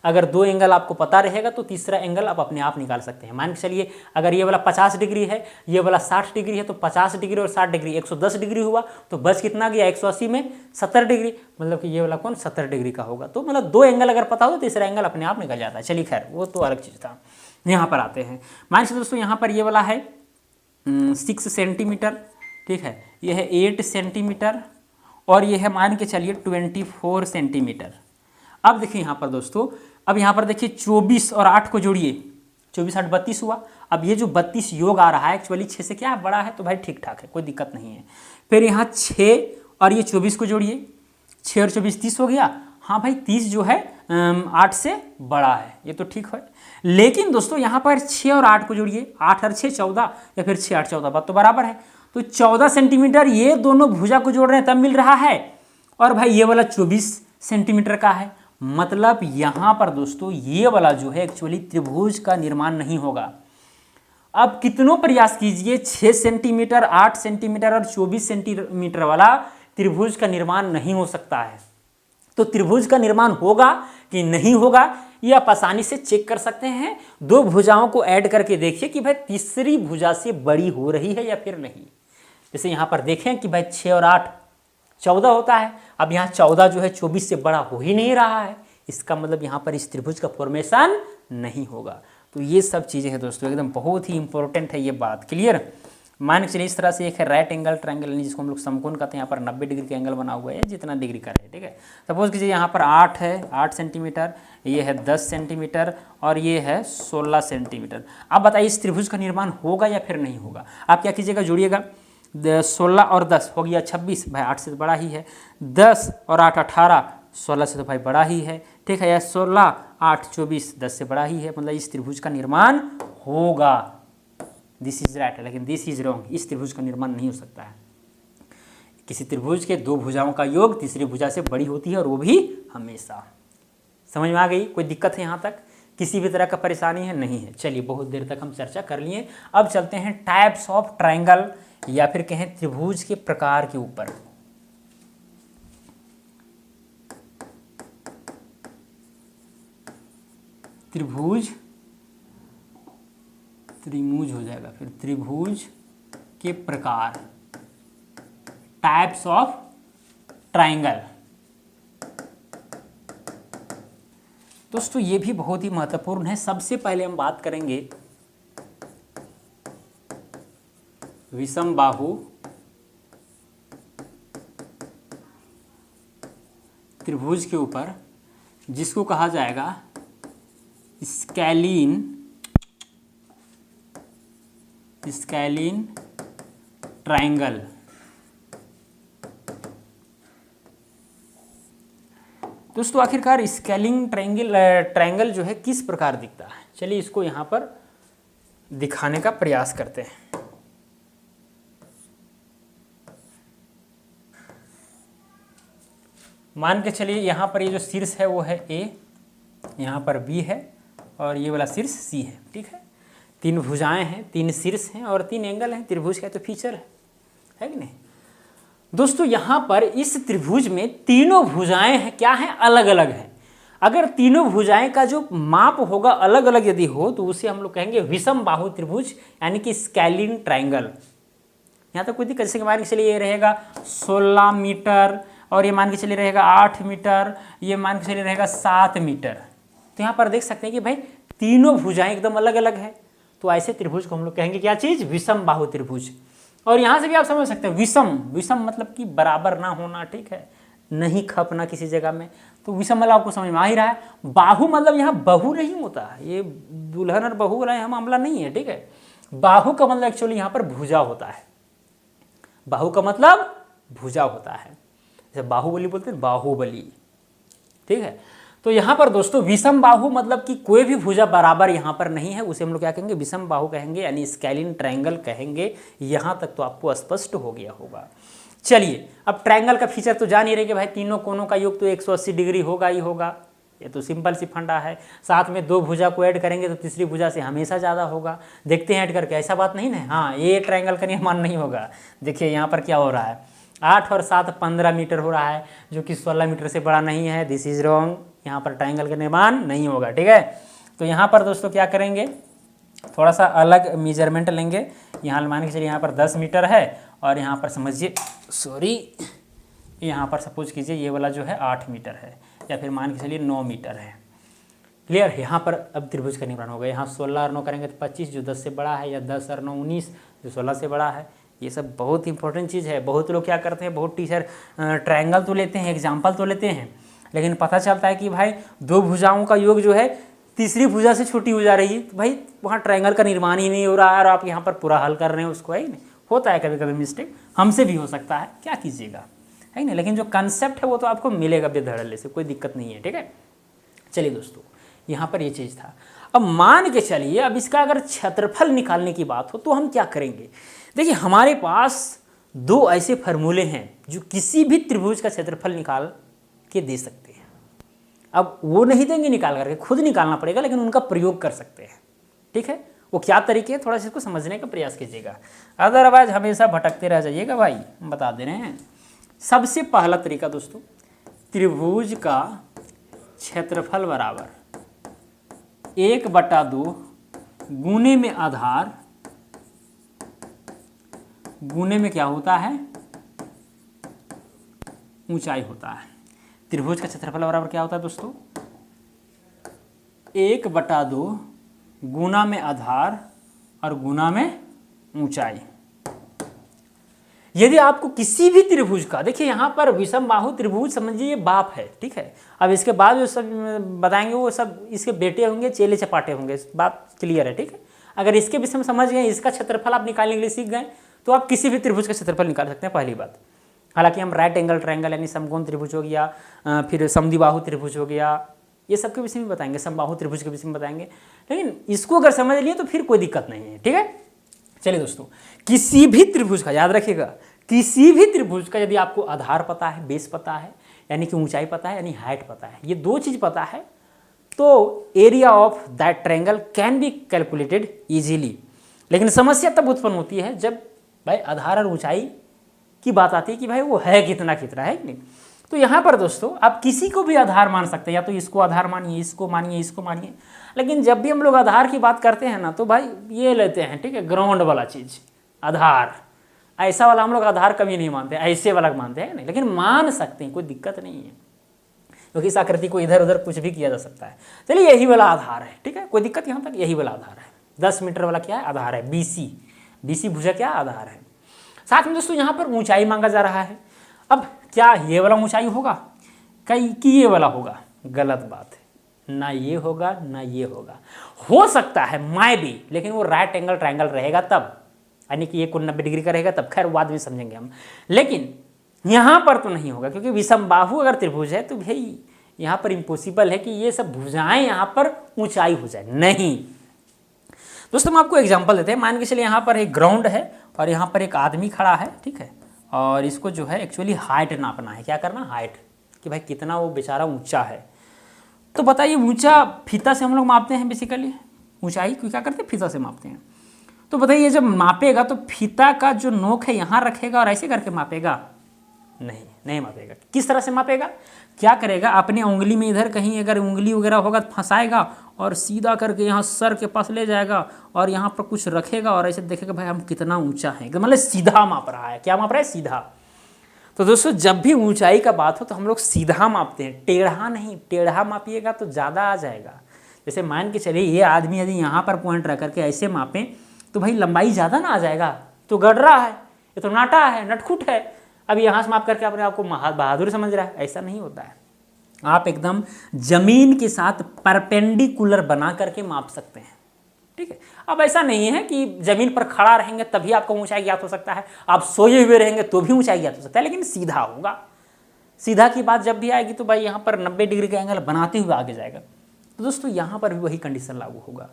अगर 2 एंगल आपको पता रहेगा तो तीसरा एंगल आप अपने आप निकाल सकते हैं। मान के चलिए अगर ये वाला 50 डिग्री है, ये वाला 60 डिग्री है, तो 50 डिग्री और 60 डिग्री 110 डिग्री हुआ, तो बस कितना गया 180 में 70 डिग्री, मतलब कि ये वाला कौन 70 डिग्री का होगा। तो मतलब 2 एंगल अगर पता हो तो तीसरा एंगल अपने आप निकल जाता है। चलिए खैर, वो तो अलग चीज़ था। यहाँ पर आते हैं, मान के दोस्तों यहाँ पर ये वाला है 6 सेंटीमीटर, ठीक है, ये है 8 सेंटीमीटर और ये है मान के चलिए 24 सेंटीमीटर। अब देखिए यहाँ पर दोस्तों, अब यहाँ पर देखिए 24 और 8 को जोड़िए, 24 8 32 हुआ। अब ये जो 32 योग आ रहा है एक्चुअली 6 से क्या बड़ा है, तो भाई ठीक ठाक है, कोई दिक्कत नहीं है। फिर यहाँ 6 और ये 24 को जोड़िए, 6 और 24 30 हो गया। हाँ भाई 30 जो है 8 से बड़ा है, ये तो ठीक है। लेकिन दोस्तों यहाँ पर 6 और 8 को जोड़िए, 8 और 6 14 या फिर 6 8 14, बात तो बराबर है। तो 14 सेंटीमीटर ये दोनों भुजा को जोड़ रहे हैं तब मिल रहा है। और भाई ये वाला 24 सेंटीमीटर का है, मतलब यहाँ पर दोस्तों ये वाला जो है एक्चुअली त्रिभुज का निर्माण नहीं होगा। अब कितनों प्रयास कीजिए, 6 सेंटीमीटर 8 सेंटीमीटर और 24 सेंटीमीटर वाला त्रिभुज का निर्माण नहीं हो सकता है। तो त्रिभुज का निर्माण होगा कि नहीं होगा ये आप आसानी से चेक कर सकते हैं। 2 भुजाओं को ऐड करके देखिए कि भाई तीसरी भुजा से बड़ी हो रही है या फिर नहीं। जैसे यहाँ पर देखें कि भाई 6 और 8 14 होता है, अब यहाँ 14 जो है 24 से बड़ा हो ही नहीं रहा है, इसका मतलब यहाँ पर इस त्रिभुज का फॉर्मेशन नहीं होगा। तो ये सब चीज़ें हैं दोस्तों, एकदम बहुत ही इंपॉर्टेंट है ये बात, क्लियर। मान के चलिए इस तरह से एक है राइट एंगल ट्रायंगल, जिसको हम लोग समकोण कहते हैं। यहाँ पर 90 डिग्री का एंगल बना हुआ है, जितना डिग्री का है, ठीक है। सपोज कीजिए यहाँ पर 8 है 8 सेंटीमीटर, ये है 10 सेंटीमीटर और ये है 16 सेंटीमीटर। अब बताइए इस त्रिभुज का निर्माण होगा या फिर नहीं होगा। आप क्या कीजिएगा, जोड़िएगा, 16 और 10 हो गया 26, भाई 8 से तो बड़ा ही है। 10 और 8 18, 16 से तो भाई बड़ा ही है, ठीक है। या 16 8 24, 10 से बड़ा ही है, मतलब इस त्रिभुज का निर्माण होगा। दिस इज राइट, लेकिन दिस इज रॉन्ग, इस त्रिभुज का निर्माण नहीं हो सकता है। किसी त्रिभुज के 2 भुजाओं का योग तीसरी भुजा से बड़ी होती है और वो भी हमेशा। समझ में आ गई, कोई दिक्कत है यहाँ तक, किसी भी तरह का परेशानी है नहीं है। चलिए बहुत देर तक हम चर्चा कर लिए, अब चलते हैं टाइप्स ऑफ ट्रायंगल या फिर कहें त्रिभुज के प्रकार के ऊपर। त्रिभुज त्रिभुज हो जाएगा, फिर त्रिभुज के प्रकार, टाइप्स ऑफ ट्रायंगल। दोस्तों ये भी बहुत ही महत्वपूर्ण है। सबसे पहले हम बात करेंगे विषम बाहु त्रिभुज के ऊपर, जिसको कहा जाएगा स्कैलीन ट्रायंगल। दोस्तों आखिरकार स्केलिंग ट्रायंगल जो है किस प्रकार दिखता है, चलिए इसको यहाँ पर दिखाने का प्रयास करते हैं। मान के चलिए यहाँ पर ये जो शीर्ष है वो है A, यहाँ पर B है और ये वाला शीर्ष C है, ठीक है। 3 भुजाएं हैं, 3 शीर्ष हैं और 3 एंगल हैं। त्रिभुज का तो फीचर है कि नहीं। दोस्तों यहाँ पर इस त्रिभुज में तीनों भुजाएं हैं, क्या हैं, अलग अलग हैं। अगर तीनों भुजाएं का जो माप होगा अलग अलग यदि हो तो उसे हम लोग कहेंगे विषम बाहु त्रिभुज, यानी कि स्केलिन ट्रायंगल। यहाँ तो कोई दिक्कत, जैसे मान के चलिए ये रहेगा 16 मीटर और ये मान के चलिए रहेगा 8 मीटर, ये मान के चलिए रहेगा 7 मीटर। तो यहाँ पर देख सकते हैं कि भाई तीनों भुजाएं एकदम अलग अलग है। तो ऐसे त्रिभुज को हम लोग कहेंगे क्या चीज़, विषम बाहु त्रिभुज। और यहाँ से भी आप समझ सकते हैं विषम, विषम मतलब कि बराबर ना होना, ठीक है, नहीं खपना किसी जगह में, तो विषम मतलब आपको समझ में आ ही रहा है। बाहु मतलब यहाँ बहु नहीं होता है, ये दुल्हन और बहू वाला यहाँ मामला नहीं है, ठीक है। बाहु का मतलब एक्चुअली यहाँ पर भुजा होता है, बाहु का मतलब भुजा होता है, जैसे बाहुबली बोलते हैं बाहुबली, ठीक है। तो यहाँ पर दोस्तों विषम बाहु मतलब कि कोई भी भुजा बराबर यहाँ पर नहीं है, उसे हम लोग क्या कहेंगे, विषम बाहु कहेंगे, यानी स्केलिन ट्रायंगल कहेंगे। यहाँ तक तो आपको स्पष्ट हो गया होगा। चलिए अब ट्रायंगल का फीचर तो जान ही रहे कि भाई तीनों कोनों का योग तो 180 डिग्री होगा ही होगा, ये तो सिंपल सी फंडा है। साथ में दो भुजा को ऐड करेंगे तो तीसरी भुजा से हमेशा ज़्यादा होगा। देखते हैं ऐड करके, ऐसा बात नहीं ना, हाँ ये ट्रायंगल का निर्माण नहीं होगा। देखिए यहाँ पर क्या हो रहा है, 8 और 7 15 मीटर हो रहा है, जो कि 16 मीटर से बड़ा नहीं है, दिस इज रॉन्ग। यहाँ पर ट्रायंगल का निर्माण नहीं होगा, ठीक है। तो यहाँ पर दोस्तों क्या करेंगे, थोड़ा सा अलग मेजरमेंट लेंगे। यहाँ मान के चलिए यहाँ पर 10 मीटर है और यहाँ पर समझिए, सॉरी, यहाँ पर सपोज कीजिए ये वाला जो है 8 मीटर है, या फिर मान के चलिए 9 मीटर है। क्लियर, यहाँ पर अब त्रिभुज का निर्माण होगा। यहाँ 16 और 9 करेंगे तो 25 जो 10 से बड़ा है, या 10 और 9 19 जो 16 से बड़ा है। ये सब बहुत इंपॉर्टेंट चीज़ है। बहुत लोग क्या करते हैं, बहुत टीचर ट्रायंगल तो लेते हैं, एग्जाम्पल तो लेते हैं, लेकिन पता चलता है कि भाई दो भुजाओं का योग जो है तीसरी भुजा से छोटी हो जा रही है, तो भाई वहाँ ट्रायंगल का निर्माण ही नहीं हो रहा है और आप यहाँ पर पूरा हल कर रहे हैं उसको, है नहीं। होता है कभी कभी मिस्टेक, हमसे भी हो सकता है, क्या कीजिएगा, है ना। लेकिन जो कंसेप्ट है वो तो आपको मिलेगा बेधड़ल्ले से, कोई दिक्कत नहीं है, ठीक है। चलिए दोस्तों, यहाँ पर ये चीज़ था। अब मान के चलिए, अब इसका अगर क्षेत्रफल निकालने की बात हो तो हम क्या करेंगे। देखिए हमारे पास दो ऐसे फार्मूले हैं जो किसी भी त्रिभुज का क्षेत्रफल निकाल के दे सकते हैं। अब वो नहीं देंगे निकाल करके, खुद निकालना पड़ेगा, लेकिन उनका प्रयोग कर सकते हैं, ठीक है। वो क्या तरीके हैं, थोड़ा सा इसको समझने का प्रयास कीजिएगा, अदरवाइज हमेशा भटकते रह जाइएगा भाई, हम बता दे रहे हैं। सबसे पहला तरीका दोस्तों, त्रिभुज का क्षेत्रफल बराबर 1/2 गुने में आधार, गुने में क्या होता है, ऊंचाई होता है। त्रिभुज का क्षेत्रफल बराबर क्या होता है दोस्तों, 1/2 गुना में आधार और गुना में ऊंचाई। यदि आपको किसी भी त्रिभुज का, देखिए यहाँ पर विषम बाहु त्रिभुज समझिए ये बाप है, ठीक है। अब इसके बाद जो सब बताएंगे वो सब इसके बेटे होंगे, चेले चपाटे होंगे, बात क्लियर है, ठीक है। अगर इसके विषय में समझ गए, इसका क्षेत्रफल आप निकालने के लिए सीख गए, तो आप किसी भी त्रिभुज का क्षेत्रफल निकाल सकते हैं, पहली बात। हालांकि हम राइट एंगल ट्रायंगल यानी समकोण त्रिभुज हो गया, फिर समद्विबाहु त्रिभुज हो गया, ये सब के विषय में बताएंगे, समबाहु त्रिभुज के विषय में बताएंगे, लेकिन इसको अगर समझ लिए तो फिर कोई दिक्कत नहीं है, ठीक है। चलिए दोस्तों, किसी भी त्रिभुज का, याद रखिएगा, किसी भी त्रिभुज का यदि आपको आधार पता है, बेस पता है, यानी कि ऊंचाई पता है, यानी हाइट पता है, ये दो चीज़ पता है, तो area of that triangle can be calculated easily. लेकिन समस्या तब उत्पन्न होती है जब भाई आधार और ऊंचाई की बात आती है कि भाई वो है कितना कितना, है कि नहीं। तो यहाँ पर दोस्तों आप किसी को भी आधार मान सकते हैं, या तो इसको आधार मानिए, इसको मानिए, इसको मानिए, लेकिन जब भी हम लोग आधार की बात करते हैं ना, तो भाई ये लेते हैं, ठीक है, ग्राउंड वाला चीज़ आधार। ऐसा वाला हम लोग आधार कभी नहीं मानते, ऐसे वाला मानते हैं नहीं, लेकिन मान सकते हैं, कोई दिक्कत नहीं है, क्योंकि इस आकृति को इधर उधर कुछ भी किया जा सकता है। चलिए यही वाला आधार है, ठीक है, कोई दिक्कत यहाँ तक, यही वाला आधार है। 10 मीटर वाला क्या है, आधार है, BC भुजा क्या आधार है। साथ में दोस्तों यहाँ पर ऊंचाई मांगा जा रहा है। अब क्या ये वाला ऊंचाई होगा, कई कि ये वाला होगा, गलत बात है, ना ये होगा ना ये होगा। हो सकता है मैं भी, लेकिन वो राइट एंगल ट्रायंगल रहेगा तब, यानी कि ये कोण 90 डिग्री का रहेगा तब, खैर बाद में समझेंगे हम। लेकिन यहाँ पर तो नहीं होगा, क्योंकि विषम बाहु अगर त्रिभुज है तो भाई यहाँ पर इम्पॉसिबल है कि ये सब भुजाएं यहाँ पर ऊंचाई हो जाए, नहीं। दोस्तों हम आपको एग्जांपल देते हैं, मान के चलिए यहाँ पर एक ग्राउंड है और यहाँ पर एक आदमी खड़ा है, ठीक है, और इसको जो है एक्चुअली हाइट नापना है। क्या करना, हाइट, कि भाई कितना वो बेचारा ऊंचा है। तो बताइए, ऊंचा फीता से हम लोग मापते हैं बेसिकली, ऊंचाई को क्या करते हैं, फीता से मापते हैं। तो बताइए जब मापेगा तो फीता का जो नोक है यहाँ रखेगा और ऐसे करके मापेगा, नहीं मापेगा। किस तरह से मापेगा, क्या करेगा, अपने उंगली में इधर कहीं अगर उंगली वगैरह होगा तो फंसाएगा और सीधा करके यहाँ सर के पास ले जाएगा और यहाँ पर कुछ रखेगा और ऐसे देखेगा भाई हम कितना ऊंचा है, मतलब सीधा माप रहा है। क्या माप रहा है, सीधा। तो दोस्तों जब भी ऊंचाई का बात हो तो हम लोग सीधा मापते हैं, टेढ़ा नहीं। टेढ़ा मापिएगा तो ज़्यादा आ जाएगा, जैसे मान के चलिए ये आदमी यदि यहाँ पर पॉइंट रख करके ऐसे मापें तो भाई लंबाई ज़्यादा ना आ जाएगा, तो गड़रा है, ये तो नाटा है, नटखुट है। अब यहाँ से माप करके अपने आपको बहादुर समझ रहा है, ऐसा नहीं होता है। आप एकदम जमीन के साथ परपेंडिकुलर बना करके माप सकते हैं, ठीक है। अब ऐसा नहीं है कि जमीन पर खड़ा रहेंगे तभी आपको ऊंचाई ज्ञात हो सकता है, आप सोए हुए रहेंगे तो भी ऊंचाई ज्ञात हो सकता है, लेकिन सीधा होगा। सीधा की बात जब भी आएगी तो भाई यहाँ पर 90 डिग्री का एंगल बनाते हुए आगे जाएगा। तो दोस्तों यहाँ पर भी वही कंडीशन लागू होगा।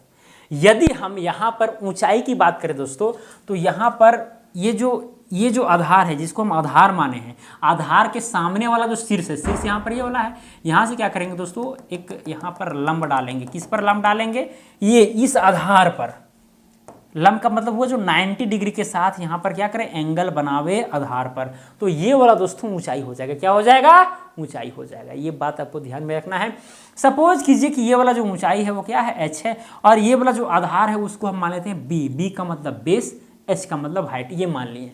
यदि हम यहाँ पर ऊंचाई की बात करें दोस्तों, तो यहाँ पर ये जो आधार है, जिसको हम आधार माने हैं, आधार के सामने वाला जो शीर्ष है, शीर्ष यहाँ पर ये वाला है, यहाँ से क्या करेंगे दोस्तों, एक यहाँ पर लंब डालेंगे। किस पर लंब डालेंगे, ये इस आधार पर। लंब का मतलब वो जो 90 डिग्री के साथ यहाँ पर क्या करें, एंगल बनावे आधार पर, तो ये वाला दोस्तों ऊंचाई हो जाएगा। क्या हो जाएगा, ऊंचाई हो जाएगा। ये बात आपको ध्यान में रखना है। सपोज कीजिए कि ये वाला जो ऊंचाई है वो क्या है, h है, और ये वाला जो आधार है उसको हम मान लेते हैं b। b का मतलब बेस, h का मतलब हाइट, ये मान लिए।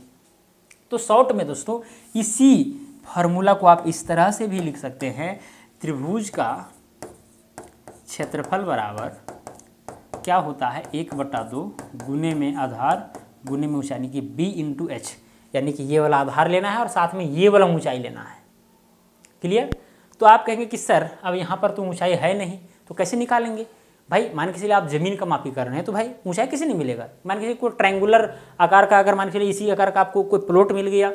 तो शॉर्ट में दोस्तों इसी फॉर्मूला को आप इस तरह से भी लिख सकते हैं, त्रिभुज का क्षेत्रफल बराबर क्या होता है, 1/2 गुने में आधार गुने में ऊंचाई, यानी कि b × h, यानी कि ये वाला आधार लेना है और साथ में ये वाला ऊंचाई लेना है। क्लियर। तो आप कहेंगे कि सर अब यहाँ पर तो ऊंचाई है नहीं, तो कैसे निकालेंगे भाई। मान के चलिए आप जमीन का मापी कर रहे हैं तो भाई ऊंचाई कैसे नहीं मिलेगा। मान के चलिए कोई ट्रायंगुलर आकार का, अगर मान के चलिए इसी आकार का आपको कोई प्लॉट मिल गया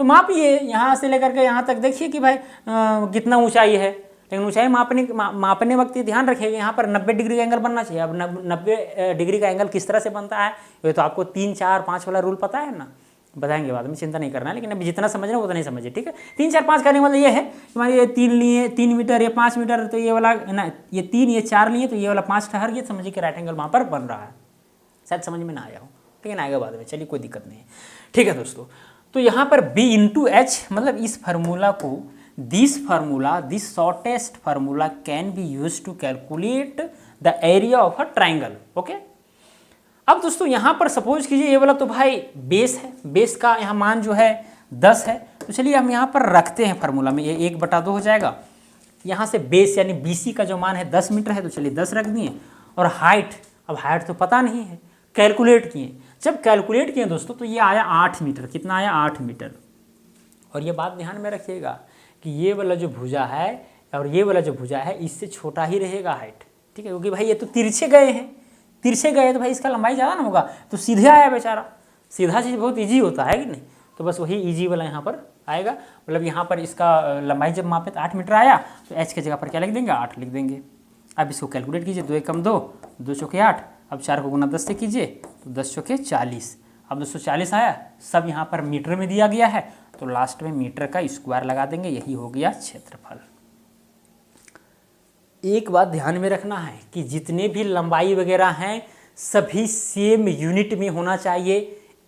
तो मापिए, यहाँ से लेकर के यहाँ तक देखिए कि भाई कितना ऊंचाई है। लेकिन ऊंचाई मापने वक्त ये ध्यान रखिएगा यहाँ पर 90 डिग्री का एंगल बनना चाहिए। अब 90 डिग्री का एंगल किस तरह से बनता है, ये तो आपको 3, 4, 5 वाला रूल पता है ना, बताएंगे बाद में, चिंता नहीं करना है। लेकिन अभी जितना समझ रहे हैं उतना नहीं समझिए, ठीक है। 3, 4, 5 करने का मतलब ये है कि मान लीजिए 3 लिए, 3 मीटर या 5 मीटर, तो ये वाला ना, ये 3 ये 4 लिए तो ये वाला 5 ठहर गया, समझिए कि राइट एंगल वहाँ पर बन रहा है। शायद समझ में ना आया हो, लेकिन आएगा बाद में, चलिए कोई दिक्कत नहीं है, ठीक है दोस्तों। तो यहाँ पर b × h मतलब इस फार्मूला को, this shortest formula can be use to calculate the area of a triangle. Okay. अब दोस्तों यहाँ पर सपोज कीजिए ये वाला तो भाई बेस है, बेस का यहाँ मान जो है 10 है, तो चलिए हम यहाँ पर रखते हैं फार्मूला में, ये 1/2 हो जाएगा। यहाँ से बेस यानी BC का जो मान है 10 मीटर है, तो चलिए 10 रख दिए। और हाइट, अब हाइट तो पता नहीं है, कैलकुलेट किए। जब कैलकुलेट किए दोस्तों तो ये आया 8 मीटर। कितना आया, 8 मीटर। और ये बात ध्यान में रखिएगा कि ये वाला जो भुजा है और ये वाला जो भुजा है इससे छोटा ही रहेगा हाइट, ठीक है, क्योंकि भाई ये तो तिरछे गए हैं, तिरछे गए तो भाई इसका लंबाई ज़्यादा ना होगा, तो सीधे आया बेचारा। सीधा चीज़ बहुत ईजी होता है कि नहीं, तो बस वही ईजी वाला यहाँ पर आएगा। मतलब यहाँ पर इसका लंबाई जब मापे तो 8 मीटर आया, तो h की जगह पर क्या लिख देंगे, 8 लिख देंगे। अब इसको कैलकुलेट कीजिए, 2 × 2, 2 चौके 8। अब 4 को गुना 10 से कीजिए तो 10 चौके 40। अब 240 आया, सब यहाँ पर मीटर में दिया गया है, तो लास्ट में मीटर का स्क्वायर लगा देंगे, यही हो गया क्षेत्रफल। एक बात ध्यान में रखना है कि जितने भी लंबाई वगैरह हैं सभी सेम यूनिट में होना चाहिए,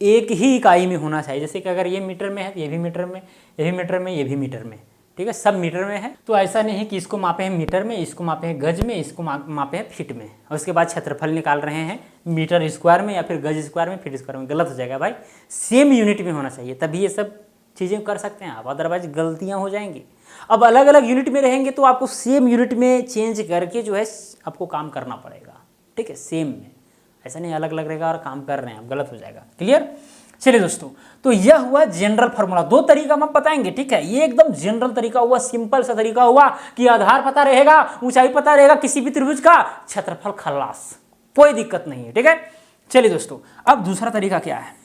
एक ही इकाई में होना चाहिए। जैसे कि अगर ये मीटर में है तो ये भी मीटर में, ये भी मीटर में, ये भी मीटर में, ठीक है, सब मीटर में है। तो ऐसा नहीं है कि इसको मापे हैं मीटर में, इसको मापे हैं गज में, इसको मापे हैं फीट में, और उसके बाद क्षेत्रफल निकाल रहे हैं मीटर स्क्वायर में या फिर गज स्क्वायर में, फीट स्क्वायर में। गलत हो जाएगा भाई, सेम यूनिट में होना चाहिए, तभी ये सब चीज़ें कर सकते हैं आप, अदरवाइज गलतियाँ हो जाएंगी। अब अलग अलग यूनिट में रहेंगे तो आपको सेम यूनिट में चेंज करके जो है आपको काम करना पड़ेगा, ठीक है, सेम में। ऐसा नहीं अलग अलग रहेगा और काम कर रहे हैं आप, गलत हो जाएगा। क्लियर। चलिए दोस्तों, तो यह हुआ जनरल फार्मूला। 2 तरीका हम बताएंगे, ठीक है। ये एकदम जनरल तरीका हुआ, सिंपल सा तरीका हुआ कि आधार पता रहेगा, ऊंचाई पता रहेगा किसी भी त्रिभुज का, क्षेत्रफल खलास, कोई दिक्कत नहीं है, ठीक है। चलिए दोस्तों, अब दूसरा तरीका क्या है।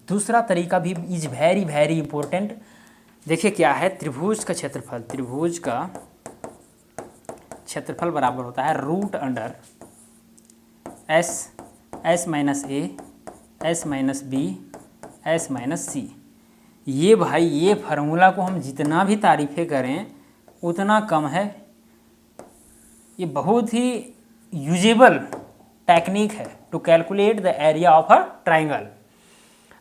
दूसरा तरीका भी इज वेरी वेरी इंपॉर्टेंट। देखिए क्या है, त्रिभुज का क्षेत्रफल, त्रिभुज का क्षेत्रफल बराबर होता है √under s minus a s minus b s minus c। ये भाई ये फार्मूला को हम जितना भी तारीफ़ें करें उतना कम है। ये बहुत ही यूजेबल टेक्निक है to calculate the area of a triangle.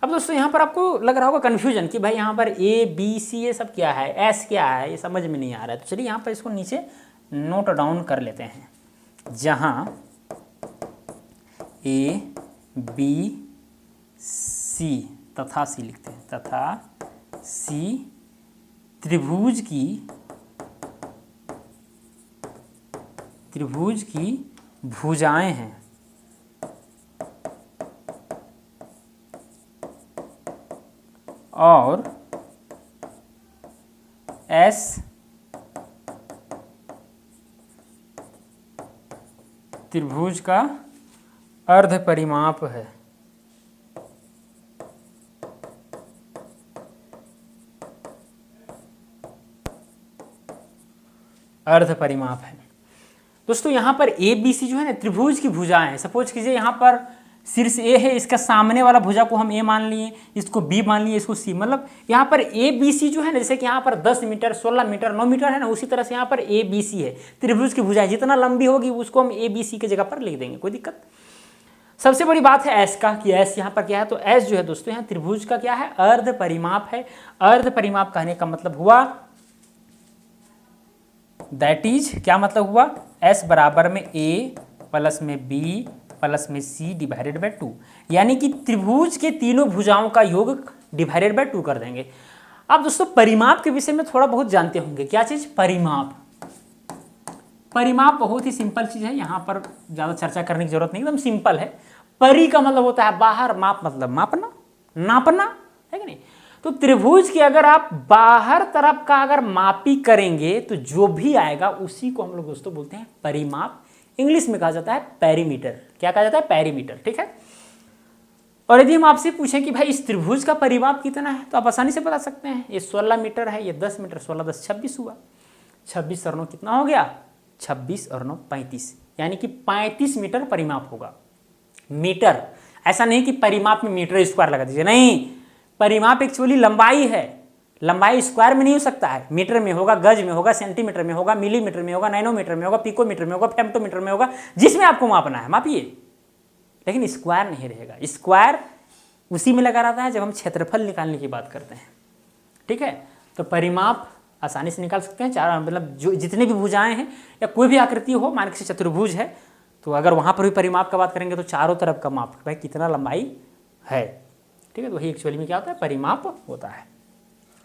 अब दोस्तों यहाँ पर आपको लग रहा होगा कन्फ्यूजन कि भाई यहाँ पर A B C ये सब क्या है, S क्या है, ये समझ में नहीं आ रहा है। तो चलिए यहाँ पर इसको नीचे नोट डाउन कर लेते हैं, जहाँ A B C तथा C लिखते हैं, तथा C त्रिभुज की भुजाएं हैं और एस त्रिभुज का अर्ध परिमाप है। अर्ध परिमाप है दोस्तों। यहाँ पर ए बी सी जो है ना त्रिभुज की भुजाएं हैं। सपोज कीजिए यहाँ पर शीर्ष ए है, इसका सामने वाला भुजा को हम ए मान लिए, इसको बी मान लिए, इसको सी, मतलब यहाँ पर ए बी सी जो है ना, जैसे कि यहाँ पर 10 मीटर 16 मीटर 9 मीटर है ना, उसी तरह से यहाँ पर ए बी सी है। त्रिभुज की भुजाएं जितना लंबी होगी उसको हम ए बी सी की जगह पर लिख देंगे, कोई दिक्कत। सबसे बड़ी बात है एस का, कि एस यहाँ पर क्या है, तो एस जो है दोस्तों यहाँ त्रिभुज का क्या है, अर्ध परिमाप है। अर्ध परिमाप कहने का मतलब हुआ, दैट इज क्या मतलब हुआ, एस बराबर में ए प्लस में बी प्लस में सी डिवाइडेड बाय 2, यानी कि त्रिभुज के तीनों भुजाओं का योग डिवाइडेड बाय 2 कर देंगे। अब दोस्तों परिमाप के विषय में थोड़ा बहुत जानते होंगे। क्या चीज, परिमाप। परिमाप बहुत ही सिंपल चीज है, यहाँ पर ज्यादा चर्चा करने की जरूरत नहीं, एकदम सिंपल है। परि का मतलब होता है बाहर, माप मतलब मापना, नापना, है कि नहीं। तो त्रिभुज की अगर आप बाहर तरफ का अगर मापी करेंगे तो जो भी आएगा उसी को हम लोग दोस्तों बोलते हैं परिमाप। इंग्लिश में कहा जाता है पेरीमीटर। क्या कहा जाता है, पेरीमीटर, ठीक है। और यदि हम आपसे पूछें कि भाई इस त्रिभुज का परिमाप कितना है, तो आप आसानी से बता सकते हैं। ये 16 मीटर है, ये 10 मीटर, 16 10 26 हुआ। 26 और 9 कितना हो गया, 26 और 9 35, यानी कि 35 मीटर परिमाप होगा। मीटर, ऐसा नहीं कि परिमाप में मीटर स्क्वायर लगा दीजिए, नहीं। परिमाप एक्चुअली लंबाई है, लंबाई स्क्वायर में नहीं हो सकता है, मीटर में होगा, गज में होगा, सेंटीमीटर में होगा, मिलीमीटर में होगा, नैनोमीटर में होगा, पिकोमीटर में होगा, फेम्टोमीटर में होगा, जिसमें आपको मापना है मापिए, लेकिन स्क्वायर नहीं रहेगा। स्क्वायर उसी में लगा रहता है जब हम क्षेत्रफल निकालने की बात करते हैं, ठीक है। तो परिमाप आसानी से निकाल सकते हैं। चार मतलब जो जितने भी भुजाएं हैं या कोई भी आकृति हो, मान के चतुर्भुज है तो अगर वहाँ पर भी परिमाप का बात करेंगे तो चारों तरफ का माप, भाई कितना लंबाई है, ठीक है। तो वही एक्चुअली में क्या होता है, परिमाप होता है।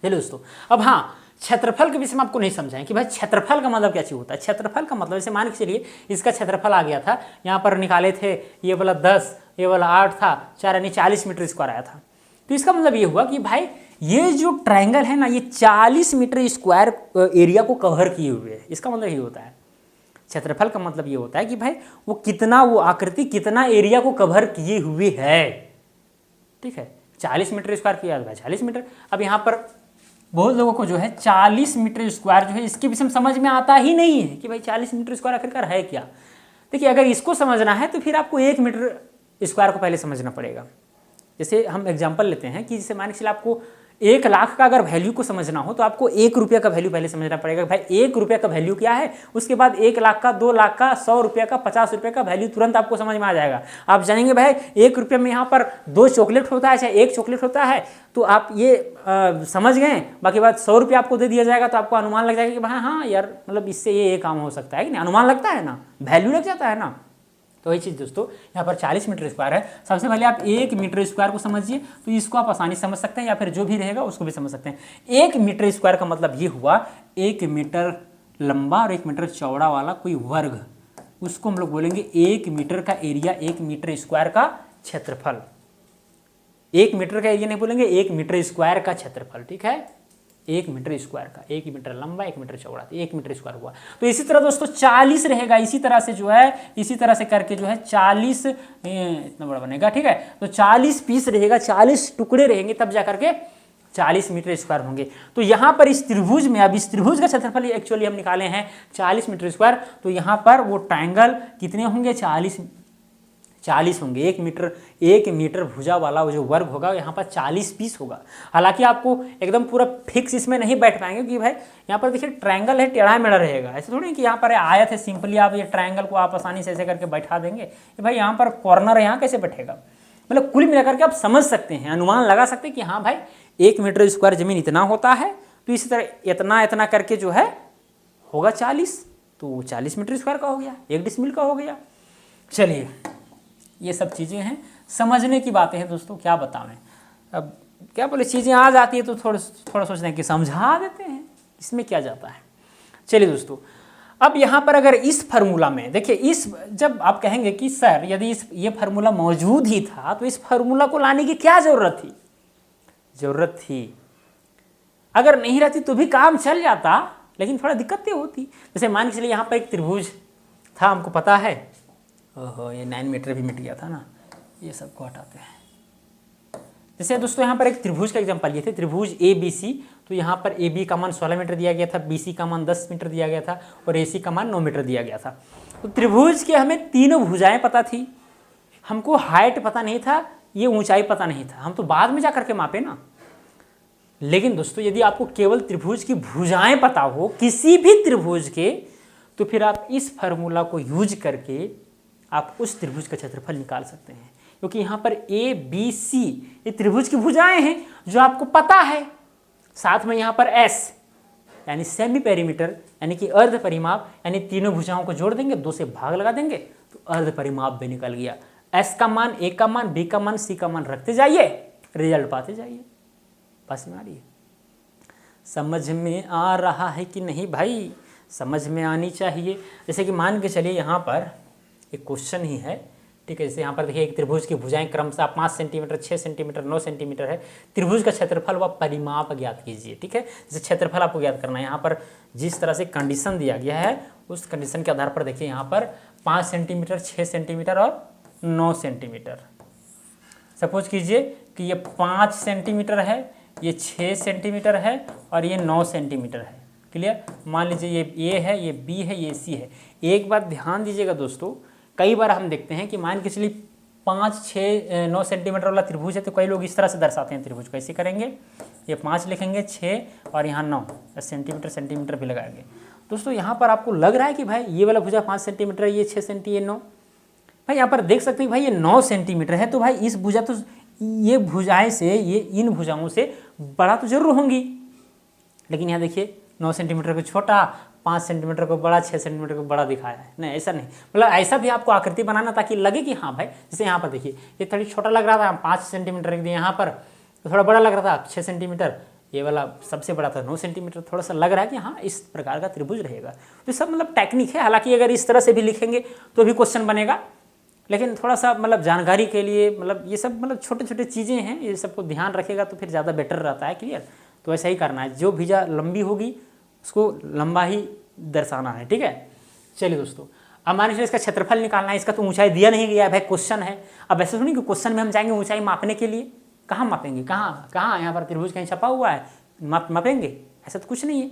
चलिए दोस्तों, अब हाँ क्षेत्रफल के विषय में आपको नहीं समझाएं कि भाई क्षेत्रफल का मतलब क्या चीज़ होता है। क्षेत्रफल का मतलब जैसे मान के चलिए इसका क्षेत्रफल आ गया था, यहाँ पर निकाले थे, ये वाला 10, ये वाला 8 था, 4 यानी 40 मीटर स्क्वायर आया था। तो इसका मतलब ये हुआ कि भाई ये जो ट्रायंगल है ना, ये 40 मीटर स्क्वायर एरिया को कवर किए हुए है। इसका मतलब ये होता है, क्षेत्रफल का मतलब ये होता है कि भाई वो कितना, वो आकृति कितना एरिया को कवर किए हुए है, ठीक है। 40 मीटर स्क्वायर किया है 40 मीटर। अब यहाँ पर बहुत लोगों को जो है 40 मीटर स्क्वायर जो है इसके विषय में समझ में आता ही नहीं है कि भाई 40 मीटर स्क्वायर आखिरकार है क्या। देखिए अगर इसको समझना है तो फिर आपको 1 मीटर स्क्वायर को पहले समझना पड़ेगा। जैसे हम एग्जांपल लेते हैं कि जैसे मान के चलिए आपको 1 लाख का अगर वैल्यू को समझना हो तो आपको 1 रुपये का वैल्यू पहले समझना पड़ेगा। भाई 1 रुपये का वैल्यू क्या है, उसके बाद 1 लाख का, 2 लाख का, 100 रुपये का, 50 रुपये का वैल्यू तुरंत आपको समझ में आ जाएगा। आप जानेंगे भाई 1 रुपये में यहाँ पर 2 चॉकलेट होता है, चाहे 1 चॉकलेट होता है, तो आप ये समझ गए। बाकी बात 100 रुपये आपको दे दिया जाएगा तो आपको अनुमान लग जाएगा कि भाई हाँ यार मतलब इससे ये काम हो सकता है कि नहीं, अनुमान लगता है ना, वैल्यू लग जाता है ना। तो वही चीज़ दोस्तों यहाँ पर 40 मीटर स्क्वायर है। सबसे पहले आप 1 मीटर स्क्वायर को समझिए, तो इसको आप आसानी से समझ सकते हैं, या फिर जो भी रहेगा उसको भी समझ सकते हैं। 1 मीटर स्क्वायर का मतलब ये हुआ 1 मीटर लंबा और 1 मीटर चौड़ा वाला कोई वर्ग, उसको हम लोग बोलेंगे 1 मीटर का एरिया, 1 मीटर स्क्वायर का क्षेत्रफल। 1 मीटर का एरिया नहीं बोलेंगे, 1 मीटर स्क्वायर का क्षेत्रफल, ठीक है। 1 मीटर स्क्वायर का, 1 मीटर लंबा 1 मीटर चौड़ा, 1 मीटर स्क्वायर हुआ। तो इसी तरह दोस्तों 40 रहेगा, इसी तरह से जो है, इसी तरह से करके जो है 40 इतना बड़ा बनेगा, ठीक है। तो 40 पीस रहेगा, 40 टुकड़े रहेंगे, तब जा करके 40 मीटर स्क्वायर होंगे। तो यहाँ पर इस त्रिभुज में, अब इस त्रिभुज का क्षेत्रफल एक्चुअली हम निकाले हैं 40 मीटर स्क्वायर, तो यहाँ पर वो ट्रायंगल कितने होंगे, 40 होंगे। 1 मीटर भुजा वाला वो जो वर्ग होगा यहाँ पर 40 पीस होगा। हालांकि आपको एकदम पूरा फिक्स इसमें नहीं बैठ पाएंगे क्योंकि भाई यहाँ पर देखिए ट्रायंगल है, टेढ़ा मेढ़ा रहेगा। ऐसे थोड़ी कि यहाँ पर आयत है, सिंपली आप ये ट्रायंगल को आप आसानी से ऐसे करके बैठा देंगे कि भाई यहाँ पर कॉर्नर है, यहाँ कैसे बैठेगा। मतलब कुल मिलाकर के आप समझ सकते हैं, अनुमान लगा सकते हैं कि हाँ भाई 1 मीटर स्क्वायर जमीन इतना होता है, तो इसी तरह इतना इतना करके जो है होगा 40, तो 40 मीटर स्क्वायर का हो गया, 1 डिसमिल का हो गया। चलिए ये सब चीज़ें हैं, समझने की बातें हैं दोस्तों, क्या बतावें। अब क्या बोले, चीज़ें आ जाती है तो थोड़ा सोचते हैं कि समझा देते हैं, इसमें क्या जाता है। चलिए दोस्तों, अब यहाँ पर अगर इस फार्मूला में देखिए, इस जब आप कहेंगे कि सर यदि ये फार्मूला मौजूद ही था तो इस फार्मूला को लाने की क्या जरूरत थी? जरूरत थी, अगर नहीं रहती तो भी काम चल जाता, लेकिन थोड़ा दिक्कतें होती। जैसे मान के चलिए यहाँ पर एक त्रिभुज था, हमको पता है, ओहो ये 9 मीटर भी मिट गया था ना, ये सबको हटाते हैं। जैसे दोस्तों यहाँ पर एक त्रिभुज का एग्जांपल लिए थे, त्रिभुज ए बी सी, तो यहाँ पर ए बी का मान 16 मीटर दिया गया था, बी सी का मान 10 मीटर दिया गया था और ए सी का मान 9 मीटर दिया गया था। तो त्रिभुज के हमें तीनों भुजाएं पता थी, हमको हाइट पता नहीं था, ये ऊंचाई पता नहीं था, हम तो बाद में जा करके मापे ना। लेकिन दोस्तों यदि आपको केवल त्रिभुज की भुजाएं पता हो किसी भी त्रिभुज के, तो फिर आप इस फार्मूला को यूज करके आप उस त्रिभुज का क्षेत्रफल निकाल सकते हैं, क्योंकि यहाँ पर ए बी सी ये त्रिभुज की भुजाएं हैं जो आपको पता है। साथ में यहाँ पर एस यानी सेमी पेरीमीटर यानी कि अर्ध परिमाप, यानी तीनों भुजाओं को जोड़ देंगे, 2 से भाग लगा देंगे तो अर्ध परिमाप भी निकल गया। एस का मान, ए का मान, बी का मान, सी का मान रखते जाइए, रिजल्ट पाते जाइए। बस में आ रही है? समझ में आ रहा है कि नहीं भाई? समझ में आनी चाहिए। जैसे कि मान के चलिए यहाँ पर एक क्वेश्चन ही है, ठीक है। जैसे यहाँ पर देखिए एक त्रिभुज की भुजाएं क्रमशः 5 सेंटीमीटर, 6 सेंटीमीटर, 9 सेंटीमीटर है। त्रिभुज का क्षेत्रफल व परिमाप ज्ञात कीजिए, ठीक है। जैसे क्षेत्रफल आपको ज्ञात करना है, यहाँ पर जिस तरह से कंडीशन दिया गया है उस कंडीशन के आधार पर देखिए यहाँ पर 5 सेंटीमीटर, 6 सेंटीमीटर और 9 सेंटीमीटर। सपोज कीजिए कि ये 5 सेंटीमीटर है, ये 6 सेंटीमीटर है और ये 9 सेंटीमीटर है। क्लियर? मान लीजिए ये ए है, ये बी है, ये सी है। एक बात ध्यान दीजिएगा दोस्तों, कई बार हम देखते हैं कि मान के चलिए 5, 6, 9 सेंटीमीटर वाला त्रिभुज है, तो कई लोग इस तरह से दर्शाते हैं त्रिभुज। कैसे करेंगे? ये 5 लिखेंगे, 6 और यहाँ 9 सेंटीमीटर, सेंटीमीटर भी लगाएंगे। दोस्तों यहाँ पर आपको लग रहा है कि भाई ये वाला भुजा 5 सेंटीमीटर, ये 6 सेंटी, ये 9। भाई यहाँ पर देख सकते हैं भाई ये 9 सेंटीमीटर है, तो भाई इस भुजा तो ये भुजाएं से, ये इन भुजाओं से बड़ा तो जरूर होंगी। लेकिन यहाँ देखिए 9 सेंटीमीटर को छोटा, 5 सेंटीमीटर को बड़ा, 6 सेंटीमीटर को बड़ा दिखाया है। नहीं, ऐसा नहीं, मतलब ऐसा भी आपको आकृति बनाना ताकि लगे कि हाँ भाई, जैसे यहाँ पर देखिए ये थोड़ी छोटा लग रहा था, 5 सेंटीमीटर रख दिए, यहाँ पर तो थोड़ा बड़ा लग रहा था 6 सेंटीमीटर, ये वाला सबसे बड़ा था 9 सेंटीमीटर। थोड़ा सा लग रहा है कि हाँ इस प्रकार का त्रिभुज रहेगा। तो सब मतलब टेक्निक है। हालांकि अगर इस तरह से भी लिखेंगे तो भी क्वेश्चन बनेगा, लेकिन थोड़ा सा मतलब जानकारी के लिए, मतलब ये सब मतलब छोटे छोटे चीज़ें हैं, ये सबको ध्यान रखेगा तो फिर ज़्यादा बेटर रहता है। क्लियर? तो ऐसा ही करना है, जो भुजा लंबी होगी उसको लंबा ही दर्शाना है, ठीक है। चलिए दोस्तों, अब मान लीजिए इसका क्षेत्रफल निकालना है, इसका तो ऊंचाई दिया नहीं गया है भाई, क्वेश्चन है। अब ऐसे सुनिए कि क्वेश्चन में हम जाएंगे ऊंचाई मापने के लिए, कहाँ मापेंगे? कहाँ यहाँ पर त्रिभुज कहीं छपा हुआ है मापेंगे? ऐसा तो कुछ नहीं है।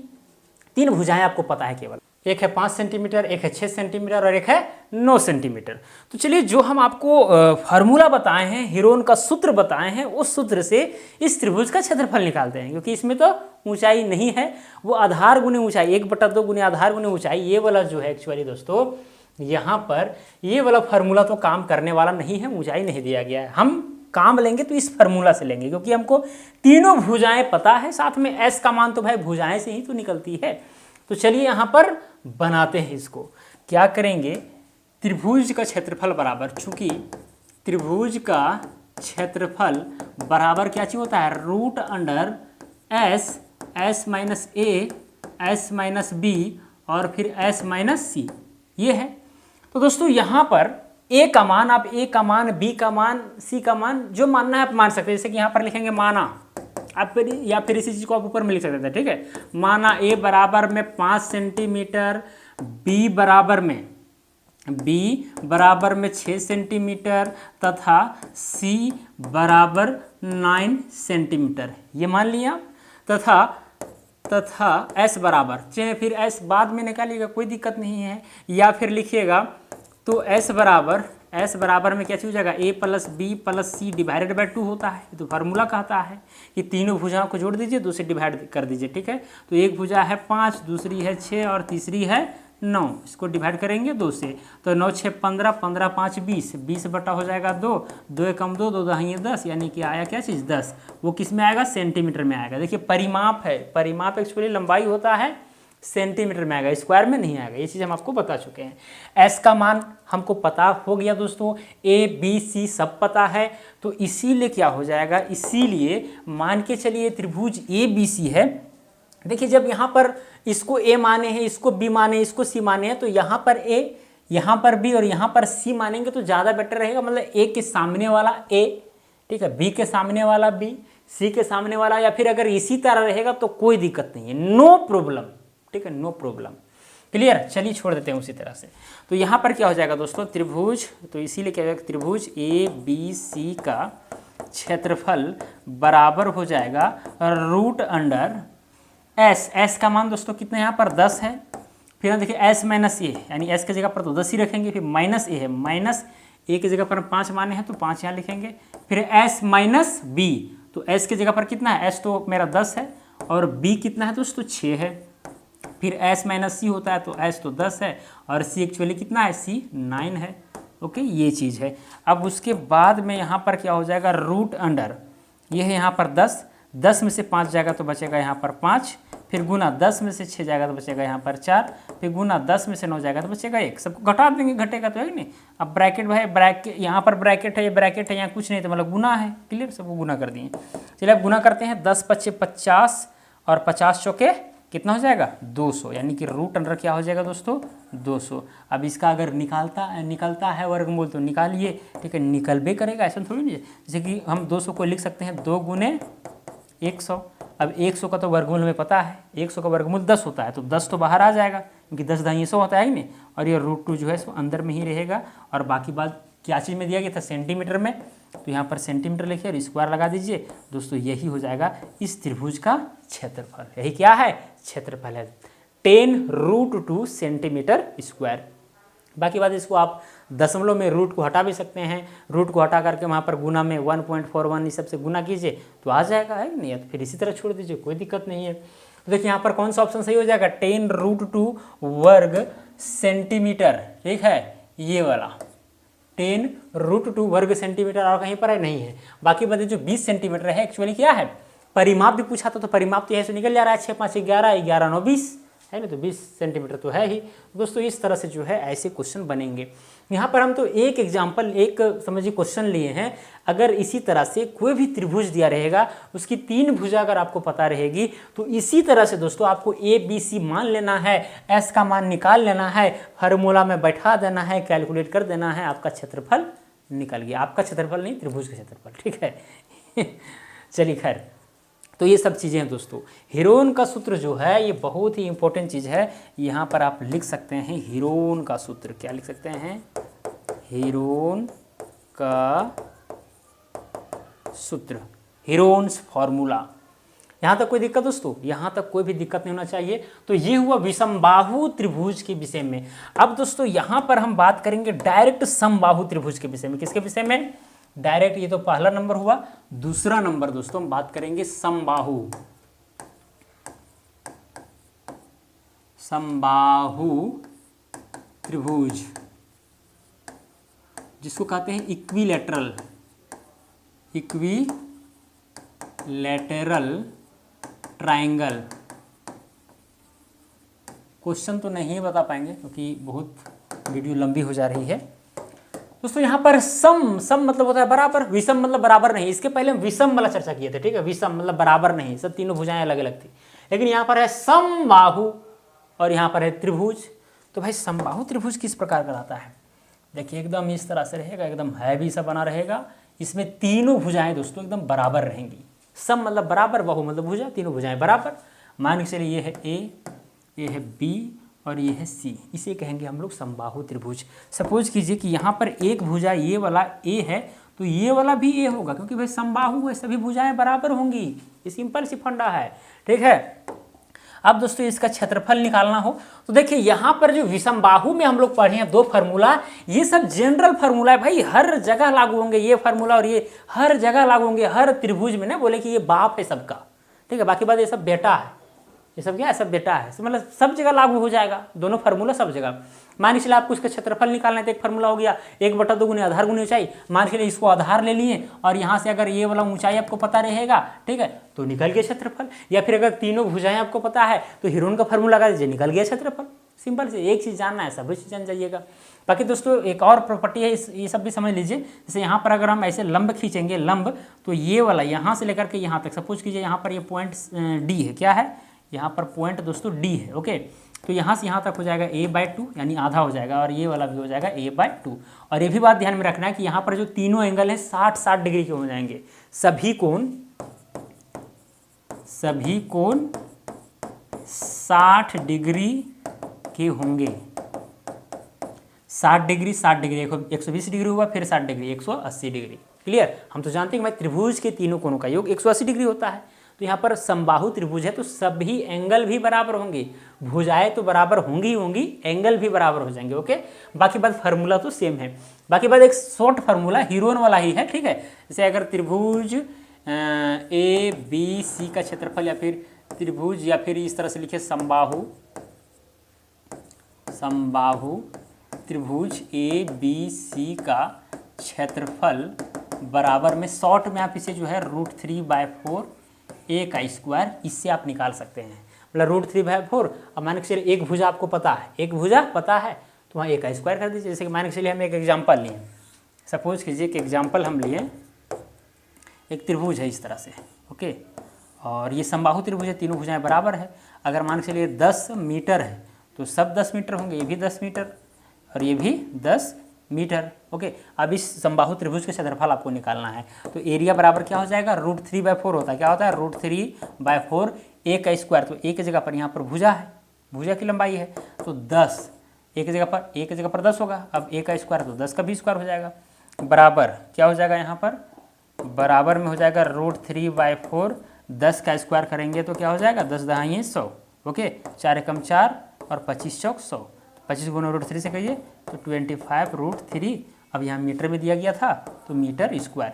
3 भुजाएं आपको पता है केवल, एक है 5 सेंटीमीटर, एक है 6 सेंटीमीटर और एक है 9 सेंटीमीटर। तो चलिए जो हम आपको फार्मूला बताए हैं, हीरोन का सूत्र बताए हैं, उस सूत्र से इस त्रिभुज का क्षेत्रफल निकालते हैं। क्योंकि इसमें तो ऊंचाई नहीं है, वो आधार गुने ऊंचाई, 1/2 गुने आधार गुने ऊंचाई, ये वाला जो है एक्चुअली दोस्तों यहाँ पर ये वाला फार्मूला तो काम करने वाला नहीं है, ऊंचाई नहीं दिया गया है। हम काम लेंगे तो इस फार्मूला से लेंगे, क्योंकि हमको तीनों भुजाएं पता है, साथ में एस का मान तो भाई भुजाएं से ही तो निकलती है। तो चलिए यहाँ पर बनाते हैं इसको। क्या करेंगे? त्रिभुज का क्षेत्रफल बराबर, चूंकि त्रिभुज का क्षेत्रफल बराबर क्या चीज होता है? Root under S, S minus A, S minus B और फिर एस माइनस सी, ये है। तो दोस्तों यहाँ पर ए का मान, आप ए का मान, बी का मान, सी का मान जो मानना है आप मान सकते हैं। जैसे कि यहाँ पर लिखेंगे माना, आप या फिर इसी चीज़ को आप ऊपर में लिख सकते थे, ठीक है। माना ए बराबर में 5 सेंटीमीटर, बी बराबर में 6 सेंटीमीटर तथा सी बराबर 9 सेंटीमीटर, ये मान लिया। तथा एस बराबर, चाहे फिर एस बाद में निकालिएगा, कोई दिक्कत नहीं है। या फिर लिखिएगा तो एस बराबर में क्या चीज हो जाएगा? A plus B plus C divided by 2 होता है। तो फार्मूला कहता है कि तीनों भुजाओं को जोड़ दीजिए, 2 से डिवाइड कर दीजिए, ठीक है। तो एक भुजा है 5, दूसरी है 6 और तीसरी है 9। इसको डिवाइड करेंगे 2 से, तो 9 6 15, 15 5 20, 20 बटा हो जाएगा 2, 2 एकम 2, 2 दहिए 10, यानी कि आया क्या चीज़? 10। वो किस में आएगा? सेंटीमीटर में आएगा। देखिए परिमाप है, परिमाप एक्चुअली लंबाई होता है, सेंटीमीटर में आएगा, स्क्वायर में नहीं आएगा। ये चीज़ हम आपको बता चुके हैं। एस का मान हमको पता हो गया दोस्तों, ए बी सी सब पता है, तो इसीलिए क्या हो जाएगा? इसीलिए मान के चलिए त्रिभुज ए बी सी है, देखिए जब यहाँ पर इसको ए माने हैं, इसको बी माने, इसको सी माने हैं, तो यहाँ पर ए, यहाँ पर बी और यहाँ पर सी मानेंगे तो ज़्यादा बेटर रहेगा। मतलब ए के सामने वाला ए, ठीक है, बी के सामने वाला बी, सी के सामने वाला, या फिर अगर इसी तरह रहेगा तो कोई दिक्कत नहीं है, नो प्रॉब्लम, ठीक है, नो प्रॉब्लम। क्लियर, चलिए छोड़ देते हैं उसी तरह से। तो यहाँ पर क्या हो जाएगा दोस्तों, त्रिभुज, तो इसीलिए क्या हो जाएगा, त्रिभुज ए बी सी का क्षेत्रफल बराबर हो जाएगा रूट अंडर एस। एस का मान दोस्तों कितना यहाँ पर 10 है, फिर हम देखिए एस माइनस ए, यानी एस की जगह पर तो 10 ही रखेंगे, फिर माइनस ए है, माइनस ए की जगह पर 5 माने हैं तो 5 यहाँ लिखेंगे, फिर एस माइनस बी, तो एस की जगह पर कितना है, एस तो मेरा 10 है और बी कितना है दोस्तों 6 है, फिर एस माइनस सी होता है तो एस तो 10 है और सी एक्चुअली कितना है, सी 9 है। ओके, ये चीज़ है। अब उसके बाद में यहाँ पर क्या हो जाएगा, रूट अंडर, ये है यहाँ पर 10, 10 में से 5 जाएगा तो बचेगा यहाँ पर 5, फिर गुना 10 में से 6 जाएगा तो बचेगा यहाँ पर 4, फिर गुना 10 में से 9 जाएगा तो बचेगा 1। सबको घटा देंगे, घटेगा तो है कि नहीं। अब ब्रैकेट भाई, ब्रैकेट यहाँ पर ब्रैकेट है, ये ब्रैकेट है, यहाँ कुछ नहीं तो मतलब गुना है। क्लियर, सबको गुना कर दिए। चलिए अब गुना करते हैं, 10 पच्चे 50 और 50 चौके कितना हो जाएगा, 200, यानी कि रूट अंडर क्या हो जाएगा दोस्तों, 200। अब इसका अगर निकलता है वर्गमूल तो निकालिए, ठीक है, निकल भी करेगा, ऐसा थोड़ी नहीं है। जैसे कि हम 200 को लिख सकते हैं 2 गुने 100। अब 100 का तो वर्गमूल हमें पता है, 100 का वर्गमूल 10 होता है, तो 10 तो बाहर आ जाएगा क्योंकि 10 दाई 100 होता है कि नहीं, और ये रूट 2 जो है सो अंदर में ही रहेगा। और बाकी बात क्या चीज़ में दिया गया था, सेंटीमीटर में, तो यहाँ पर सेंटीमीटर लिखिए और स्क्वायर लगा दीजिए दोस्तों। यही हो जाएगा इस त्रिभुज का क्षेत्रफल। यही क्या है, क्षेत्रफल है 10√2 सेंटीमीटर स्क्वायर। बाकी बात इसको आप दशमलव में रूट को हटा भी सकते हैं, रूट को हटा करके वहाँ पर गुना में 1.41 इस सब से गुना कीजिए तो आ जाएगा, है नहीं, तो फिर इसी तरह छोड़ दीजिए, कोई दिक्कत नहीं है। तो देखिए यहाँ पर कौन सा ऑप्शन सही हो जाएगा, 10√2 वर्ग सेंटीमीटर, ठीक है, ये वाला 10√2 वर्ग सेंटीमीटर, और कहीं पर है नहीं है। बाकी बात जो 20 सेंटीमीटर है एक्चुअली क्या है, परिमाप भी पूछा था तो परिमाप तो यहीं से निकल जा रहा है, 6 5 11, 11 9 20 है ना, तो 20 सेंटीमीटर तो है ही दोस्तों। इस तरह से जो है ऐसे क्वेश्चन बनेंगे। यहाँ पर हम तो एक एग्जाम्पल, एक समझिए क्वेश्चन लिए हैं। अगर इसी तरह से कोई भी त्रिभुज दिया रहेगा, उसकी 3 भुजा अगर आपको पता रहेगी तो इसी तरह से दोस्तों आपको ए बी सी मान लेना है, एस का मान निकाल लेना है, फार्मूला में बैठा देना है, कैलकुलेट कर देना है, आपका क्षेत्रफल निकल गया। आपका क्षेत्रफल नहीं, त्रिभुज का क्षेत्रफल, ठीक है। चलिए खैर, तो ये सब चीज़ें हैं दोस्तों। हीरोन का सूत्र जो है ये बहुत ही इंपॉर्टेंट चीज़ है। यहाँ पर आप लिख सकते हैं हीरोन का सूत्र, क्या लिख सकते हैं, हीरोन का सूत्र, हीरोन्स फॉर्मूला। यहाँ तक कोई दिक्कत दोस्तों, यहाँ तक कोई भी दिक्कत नहीं होना चाहिए। तो ये हुआ विषमबाहु त्रिभुज के विषय में। अब दोस्तों यहाँ पर हम बात करेंगे डायरेक्ट समबाहु त्रिभुज के विषय में। किसके विषय में, डायरेक्ट, ये तो पहला नंबर हुआ। दूसरा नंबर दोस्तों हम बात करेंगे समबाहु, समबाहु त्रिभुज, जिसको कहते हैं इक्विलैटरल, इक्विलैटरल ट्रायंगल। क्वेश्चन तो नहीं बता पाएंगे क्योंकि बहुत वीडियो लंबी हो जा रही है दोस्तों। यहाँ पर सम मतलब होता है बराबर, विषम मतलब बराबर नहीं। इसके पहले हम विषम वाला चर्चा किए थे, ठीक है, विषम मतलब बराबर नहीं, सब तीनों भुजाएं अलग अलग थी। लेकिन यहाँ पर है समबाहु और यहाँ पर है त्रिभुज। तो भाई समबाहु त्रिभुज किस प्रकार का रहता है, देखिए एकदम इस तरह से रहेगा, एकदम हैवी सा बना रहेगा। इसमें तीनों भुजाएं दोस्तों एकदम बराबर रहेंगी। सम मतलब बराबर, बाहु मतलब भुजा, तीनों भुजाएं बराबर। मान के चलिए ये है ए, ये है बी और ये है सी, इसे कहेंगे हम लोग समबाहु त्रिभुज। सपोज कीजिए कि यहाँ पर एक भुजा ये वाला ए है तो ये वाला भी ए होगा, क्योंकि भाई समबाहु है, सभी भुजाएं बराबर होंगी। ये सिंपल सी फंडा है, ठीक है। अब दोस्तों इसका क्षेत्रफल निकालना हो तो देखिए यहाँ पर जो विषमबाहु में हम लोग पढ़े हैं 2 फार्मूला, ये सब जनरल फार्मूला है भाई, हर जगह लागू होंगे ये फार्मूला, और ये हर जगह लागू होंगे, हर त्रिभुज में। ना बोले कि ये बाप है सबका, ठीक है, बाकी बात ये सब बेटा है, ये सब क्या है, सब बेटा है, मतलब सब जगह लागू हो जाएगा, दोनों फार्मूला सब जगह। मान के चलिए आपको इसका क्षेत्रफल निकालना है तो एक फार्मूला हो गया 1/2 गुने आधार गुने ऊंचाई। मान के लिए इसको आधार ले लिए और यहाँ से अगर ये वाला ऊंचाई आपको पता रहेगा, ठीक है, तो निकल गया क्षेत्रफल। या फिर अगर तीनों भुजाएं आपको पता है तो हीरोन का फार्मूला लगा दीजिए, निकल गया क्षेत्रफल। सिंपल से एक चीज़ जानना है, सभी चीज़ जान जाइएगा। बाकी दोस्तों एक और प्रॉपर्टी है, ये सब भी समझ लीजिए। जैसे यहाँ पर अगर हम ऐसे लंब खींचेंगे, लंब, तो ये वाला यहाँ से लेकर के यहाँ तक, सपोज कीजिए यहाँ पर ये पॉइंट डी है, क्या है, यहाँ पर पॉइंट दोस्तों डी है। ओके, तो यहाँ से यहाँ तक हो जाएगा a/2 यानी आधा हो जाएगा, और ये वाला भी हो जाएगा a/2। और ये भी बात ध्यान में रखना है कि यहाँ पर जो तीनों एंगल है 60-60 डिग्री के हो जाएंगे। सभी कोण 60 डिग्री के होंगे। 60 डिग्री 60 डिग्री 120 डिग्री हुआ, फिर 60 डिग्री 180 डिग्री। क्लियर? हम तो जानते हैं कि भाई त्रिभुज के तीनों कोणों का योग 180 डिग्री होता है। तो यहाँ पर समबाहु त्रिभुज है तो सभी एंगल भी बराबर होंगे, भुजाएं तो बराबर होंगी, एंगल भी बराबर हो जाएंगे। ओके, बाकी बात फार्मूला तो सेम है। बाकी बात एक शॉर्ट फार्मूला हीरोन वाला ही है, ठीक है। जैसे अगर त्रिभुज ABC का क्षेत्रफल, या फिर त्रिभुज, या फिर इस तरह से लिखे समबाहु त्रिभुज ABC का क्षेत्रफल बराबर में, शॉर्ट में आप इसे जो है √3/4 a का स्क्वायर, इससे आप निकाल सकते हैं। मतलब √3/4। अब मान के चलिए एक भुजा आपको पता है, एक भुजा पता है तो वहाँ a का स्क्वायर कर दीजिए। जैसे कि मान के चलिए हम एक एग्जाम्पल लिए, सपोज कीजिए कि एग्जाम्पल हम लिए, एक त्रिभुज है इस तरह से। ओके, और ये समबाहु त्रिभुज है, तीनों भुजाएं बराबर है। अगर मान के चलिए 10 मीटर है तो सब 10 मीटर होंगे, ये भी 10 मीटर और ये भी 10 मीटर। ओके, अब इस समबाहु त्रिभुज का क्षेत्रफल आपको निकालना है। तो एरिया बराबर क्या हो जाएगा, √3/4 होता है। क्या होता है, √3/4 a का स्क्वायर। तो a की जगह पर यहाँ पर भुजा है, भुजा की लंबाई है, तो 10 a की जगह पर 10 होगा। अब a का स्क्वायर तो 10 का भी स्क्वायर हो जाएगा, बराबर क्या हो जाएगा, यहाँ पर बराबर में हो जाएगा √3/4। 10 का स्क्वायर करेंगे तो क्या हो जाएगा, 10 दहाई 100। ओके, 4 एकम 4 और 25 चौक 100। 25 गुना √3 से कहिए तो 25√3। अब यहाँ मीटर में दिया गया था तो मीटर स्क्वायर।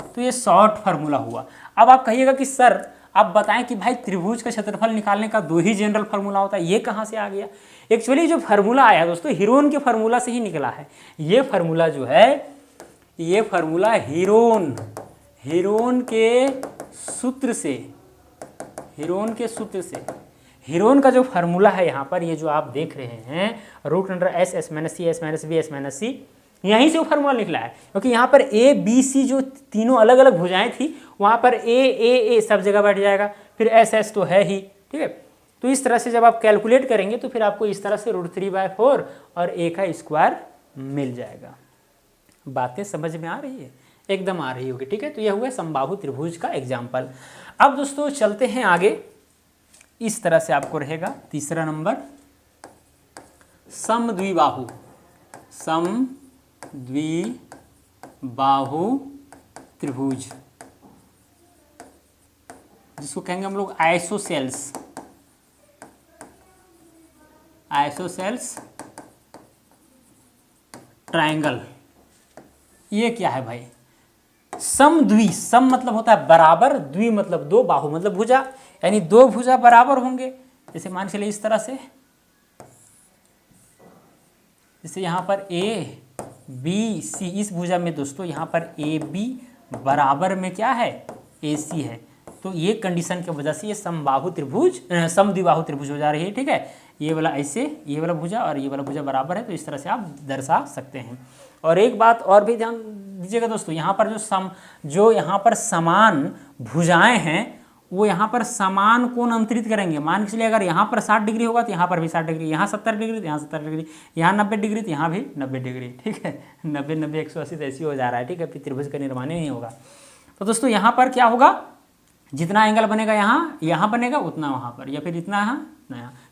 तो ये शॉर्ट फार्मूला हुआ। अब आप कहिएगा कि सर आप बताएं कि भाई त्रिभुज का क्षेत्रफल निकालने का 2 ही जनरल फार्मूला होता है, ये कहाँ से आ गया। एक्चुअली जो फार्मूला आया दोस्तों हीरोन के फार्मूला से ही निकला है। ये फार्मूला जो है, ये फार्मूला हीरोन के सूत्र से, हीरोन का जो फार्मूला है यहाँ पर, ये जो आप देख रहे हैं √S S - C S - B S - C, यहीं से वो फार्मूला निकला है। क्योंकि यहाँ पर ABC जो तीनों अलग अलग भुजाएं थी, वहाँ पर A सब जगह बैठ जाएगा, फिर S तो है ही, ठीक है। तो इस तरह से जब आप कैलकुलेट करेंगे तो फिर आपको इस तरह से √3/4 और a का स्क्वायर मिल जाएगा। बातें समझ में आ रही है, एकदम आ रही होगी, ठीक है। तो यह हुआ समबाहु त्रिभुज का एग्जाम्पल। अब दोस्तों चलते हैं आगे। इस तरह से आपको रहेगा तीसरा नंबर, समद्विबाहु त्रिभुज, जिसको कहेंगे हम लोग आइसोसेल्स ट्रायंगल। ये क्या है भाई, समद्वि, सम मतलब होता है बराबर, द्वि मतलब दो, बाहु मतलब भुजा, यानी दो भुजा बराबर होंगे। जैसे मान चलिए इस तरह से, जैसे यहाँ पर ABC, इस भुजा में दोस्तों यहाँ पर AB बराबर में क्या है, AC है। तो ये कंडीशन की वजह से ये समद्विबाहु त्रिभुज हो जा रही है, ठीक है। ये वाला ऐसे, ये वाला भुजा और ये वाला भुजा बराबर है, तो इस तरह से आप दर्शा सकते हैं। और एक बात और भी ध्यान दीजिएगा दोस्तों, यहाँ पर जो यहाँ पर समान भुजाएं हैं, वो यहाँ पर समान कोण अंतरित करेंगे। मान के चलिए अगर यहाँ पर 60 डिग्री होगा तो यहाँ पर भी 60 डिग्री, यहाँ 70 डिग्री तो यहाँ 70 डिग्री, यहाँ 90 डिग्री तो यहाँ भी 90 डिग्री, ठीक है। 90 90 180 तो ऐसी हो जा रहा है, ठीक है, फिर त्रिभुज का निर्माण ही नहीं होगा। तो दोस्तों यहाँ पर क्या होगा, जितना एंगल बनेगा यहाँ बनेगा उतना वहाँ पर, या फिर इतना यहाँ,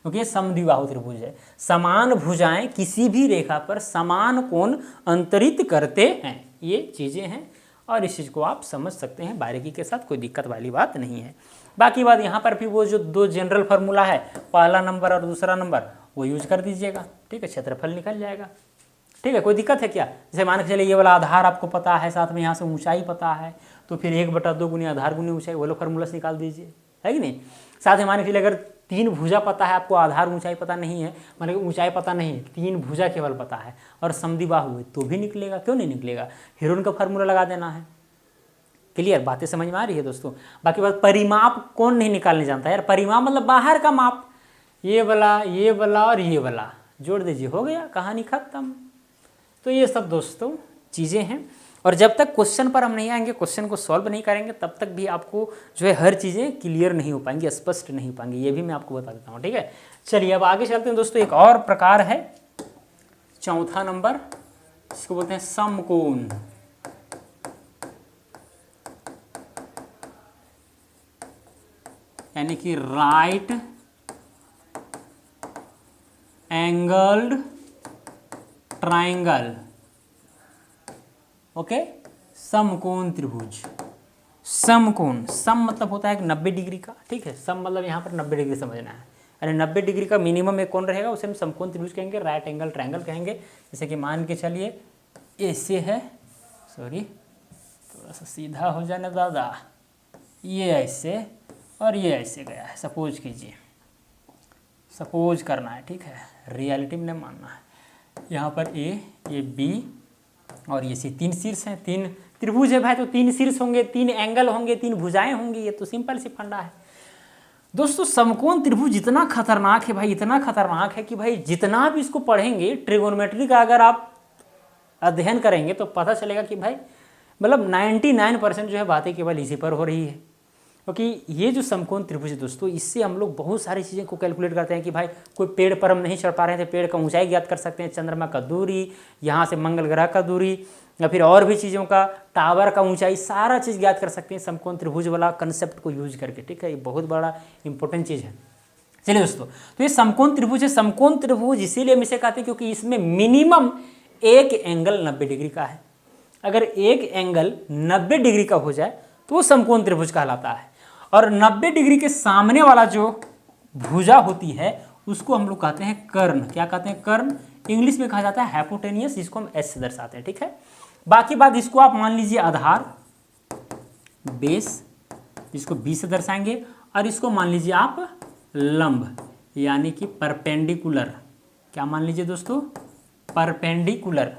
क्योंकि ये समद्विबाहु त्रिभुज है। समान भुजाएं किसी भी रेखा पर समान कोण अंतरित करते हैं, ये चीज़ें हैं। और इस चीज़ को आप समझ सकते हैं बारीकी के साथ, कोई दिक्कत वाली बात नहीं है। बाकी बात यहाँ पर भी वो जो दो जनरल फार्मूला है, पहला नंबर और दूसरा नंबर, वो यूज कर दीजिएगा, ठीक है, क्षेत्रफल निकल जाएगा, ठीक है। कोई दिक्कत है क्या, जैसे मान के चलिए ये वाला आधार आपको पता है, साथ में यहाँ से ऊंचाई पता है, तो फिर 1/2 गुनी आधार गुनी ऊंचाई, वो लोग फार्मूला से निकाल दीजिए, है कि नहीं। साथ में मान के चलिए अगर 3 भुजा पता है, आपको आधार ऊंचाई पता नहीं है, मतलब ऊंचाई पता नहीं है, 3 भुजा केवल पता है और समद्विबाहु है, तो भी निकलेगा, क्यों नहीं निकलेगा। हीरोन का फार्मूला लगा देना है। क्लियर, बातें समझ में आ रही है दोस्तों। बाकी बात, परिमाप कौन नहीं निकालने जानता यार, परिमाप मतलब बाहर का माप, ये वाला और ये वाला जोड़ दीजिए, हो गया, कहानी खत्म। तो ये सब दोस्तों चीज़ें हैं। और जब तक क्वेश्चन पर हम नहीं आएंगे, क्वेश्चन को सॉल्व नहीं करेंगे, तब तक भी आपको जो है हर चीज़ें क्लियर नहीं हो पाएंगी, स्पष्ट नहीं हो पाएंगी, ये भी मैं आपको बता देता हूँ। ठीक है, चलिए अब आगे चलते हैं दोस्तों। एक और प्रकार है, चौथा नंबर, इसको बोलते हैं समकोण। यानी कि राइट एंगल्ड ट्राइंगल। ओके, समकोण त्रिभुज। समकोण, सम मतलब होता है 90 डिग्री का। ठीक है, सम मतलब यहाँ पर 90 डिग्री समझना है, यानी 90 डिग्री का मिनिमम एक कोण रहेगा, उसे हम समकोण त्रिभुज कहेंगे, राइट एंगल ट्रायंगल कहेंगे। जैसे कि मान के चलिए ऐसे है, सॉरी थोड़ा सा सीधा हो जाने दादा, ये ऐसे और ये ऐसे गया है, सपोज कीजिए, सपोज करना है। ठीक है, रियलिटी में नहीं मानना है। यहाँ पर ए, ये बी और ये सी, 3 शीर्ष हैं, 3 त्रिभुज है भाई, तो 3 शीर्ष होंगे, 3 एंगल होंगे, 3 भुजाएं होंगी। ये तो सिंपल सी फंडा है दोस्तों। समकोण त्रिभुज इतना खतरनाक है भाई, इतना खतरनाक है कि भाई जितना भी इसको पढ़ेंगे, ट्रिगोनोमेट्री का अगर आप अध्ययन करेंगे तो पता चलेगा कि भाई मतलब 99% जो है बातें केवल इसी पर हो रही है। क्योंकि ये जो समकोण त्रिभुज है दोस्तों, इससे हम लोग बहुत सारी चीज़ें को कैलकुलेट करते हैं कि भाई कोई पेड़ पर हम नहीं चढ़ पा रहे थे, पेड़ का ऊंचाई ज्ञात कर सकते हैं, चंद्रमा का दूरी, यहाँ से मंगल ग्रह का दूरी, या फिर और भी चीज़ों का, टावर का ऊंचाई, सारा चीज़ ज्ञात कर सकते हैं समकोण त्रिभुज वाला कंसेप्ट को यूज करके। ठीक है, ये बहुत बड़ा इंपॉर्टेंट चीज़ है। चलिए दोस्तों, तो ये समकोण त्रिभुज है। समकोण त्रिभुज इसीलिए हम इसे कहते हैं क्योंकि इसमें मिनिमम एक एंगल 90 डिग्री का है। अगर एक एंगल 90 डिग्री का हो जाए तो वो समकोण त्रिभुज कहलाता है। और 90 डिग्री के सामने वाला जो भुजा होती है उसको हम लोग कहते हैं कर्ण। क्या कहते हैं? कर्ण। इंग्लिश में कहा जाता है हाइपोटेनियस, जिसको हम एस से दर्शाते हैं। ठीक है, बाकी बात इसको आप मान लीजिए आधार, बेस, जिसको बी से दर्शाएंगे, और इसको मान लीजिए आप लंब, यानी कि परपेंडिकुलर। क्या मान लीजिए दोस्तों? परपेंडिकुलर।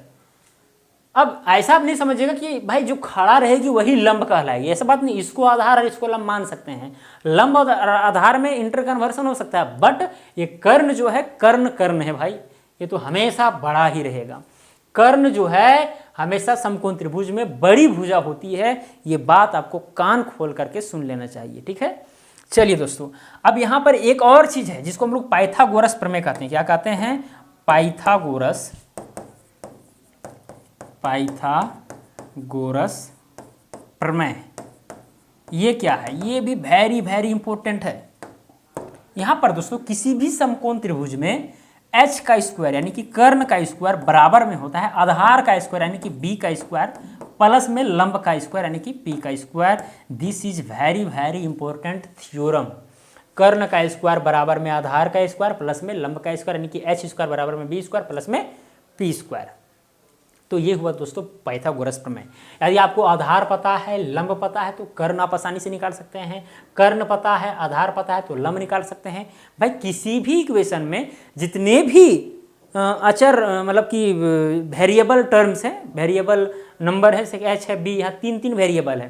अब ऐसा आप नहीं समझिएगा कि भाई जो खड़ा रहेगी वही लंब कहलाएगी, ऐसा बात नहीं। इसको आधार और इसको लंब मान सकते हैं। लंब और आधार में इंटर कन्वर्सन हो सकता है, बट ये कर्ण जो है, कर्ण कर्ण है भाई, ये तो हमेशा बड़ा ही रहेगा। कर्ण जो है हमेशा समकोण त्रिभुज में बड़ी भुजा होती है। ये बात आपको कान खोल करके सुन लेना चाहिए। ठीक है, चलिए दोस्तों, अब यहाँ पर एक और चीज है जिसको हम लोग पाइथागोरस प्रमेय कहते हैं। क्या कहते हैं? पाइथागोरस, पाइथागोरस प्रमेय। ये क्या है? ये भी वेरी वेरी इंपॉर्टेंट है। यहां पर दोस्तों किसी भी समकोण त्रिभुज में h का स्क्वायर यानी कि कर्ण का स्क्वायर बराबर में होता है आधार का स्क्वायर यानी कि b का स्क्वायर प्लस में लंब का स्क्वायर यानी कि p का square. This is very very important theorem. कर्ण का स्क्वायर बराबर में आधार का स्क्वायर प्लस में लंब का स्क्वायर यानी कि h स्क्वायर बराबर में b स्क्वायर प्लस में p स्क्वायर। तो ये हुआ दोस्तों पाइथागोरस प्रमेय। यदि आपको आधार पता है, लंब पता है, तो कर्ण आप आसानी से निकाल सकते हैं। कर्ण पता है, आधार पता है, तो लंब निकाल सकते हैं। भाई किसी भी इक्वेशन में जितने भी अचर मतलब कि वेरिएबल टर्म्स हैं, वेरिएबल नंबर है, जैसे एच है, बी, यहाँ 3 वेरिएबल है,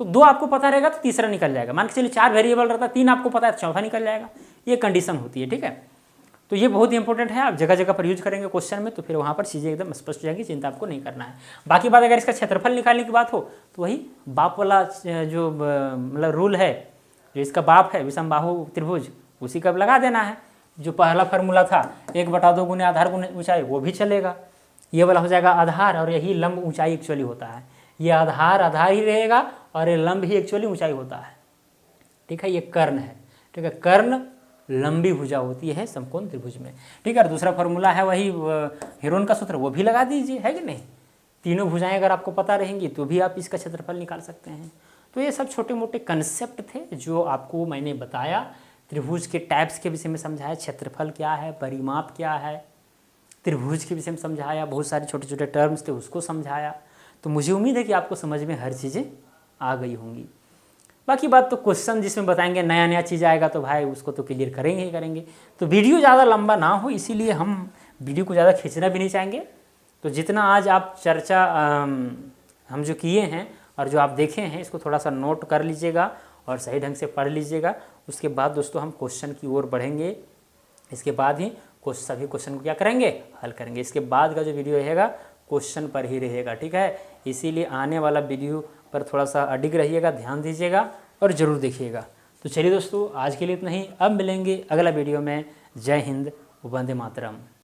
तो 2 आपको पता रहेगा तो तीसरा निकल जाएगा। मान के चलिए 4 वेरिएबल रहता है, 3 आपको पता है, चौथा निकल जाएगा। ये कंडीशन होती है। ठीक है, तो ये बहुत ही इंपॉर्टेंट है। आप जगह जगह पर यूज करेंगे क्वेश्चन में, तो फिर वहाँ पर चीज़ें एकदम स्पष्ट हो जाएंगी, चिंता आपको नहीं करना है। बाकी बात अगर इसका क्षेत्रफल निकालने की बात हो तो वही बाप वाला जो मतलब रूल है, जो इसका बाप है विषमबाहु त्रिभुज, उसी का लगा देना है। जो पहला फार्मूला था 1/2 गुने आधार गुने ऊंचाई, वो भी चलेगा। ये वाला हो जाएगा आधार, और यही लंब ऊंचाई एक्चुअली होता है। ये आधार आधार ही रहेगा और ये लंब ही एक्चुअली ऊंचाई होता है। ठीक है, ये कर्ण है। ठीक है, कर्ण लंबी भुजा होती है समकोण त्रिभुज में। ठीक है, और दूसरा फार्मूला है वही हेरोन का सूत्र, वो भी लगा दीजिए, है कि नहीं। तीनों भुजाएं अगर आपको पता रहेंगी तो भी आप इसका क्षेत्रफल निकाल सकते हैं। तो ये सब छोटे मोटे कंसेप्ट थे जो आपको मैंने बताया। त्रिभुज के टाइप्स के विषय में समझाया, क्षेत्रफल क्या है, परिमाप क्या है, त्रिभुज के विषय में समझाया, बहुत सारे छोटे छोटे टर्म्स थे उसको समझाया। तो मुझे उम्मीद है कि आपको समझ में हर चीज़ें आ गई होंगी। बाकी बात तो क्वेश्चन जिसमें बताएंगे, नया नया चीज़ आएगा तो भाई उसको तो क्लियर करेंगे ही करेंगे। तो वीडियो ज़्यादा लंबा ना हो, इसीलिए हम वीडियो को ज़्यादा खींचना भी नहीं चाहेंगे। तो जितना आज आप चर्चा हम जो किए हैं और जो आप देखे हैं, इसको थोड़ा सा नोट कर लीजिएगा और सही ढंग से पढ़ लीजिएगा। उसके बाद दोस्तों हम क्वेश्चन की ओर बढ़ेंगे। इसके बाद ही सभी क्वेश्चन को क्या करेंगे? हल करेंगे। इसके बाद का जो वीडियो रहेगा क्वेश्चन पर ही रहेगा, ठीक है। इसीलिए आने वाला वीडियो पर थोड़ा सा अडिग रहिएगा, ध्यान दीजिएगा और ज़रूर देखिएगा। तो चलिए दोस्तों, आज के लिए इतना ही। अब मिलेंगे अगला वीडियो में। जय हिंद, वंदे मातरम।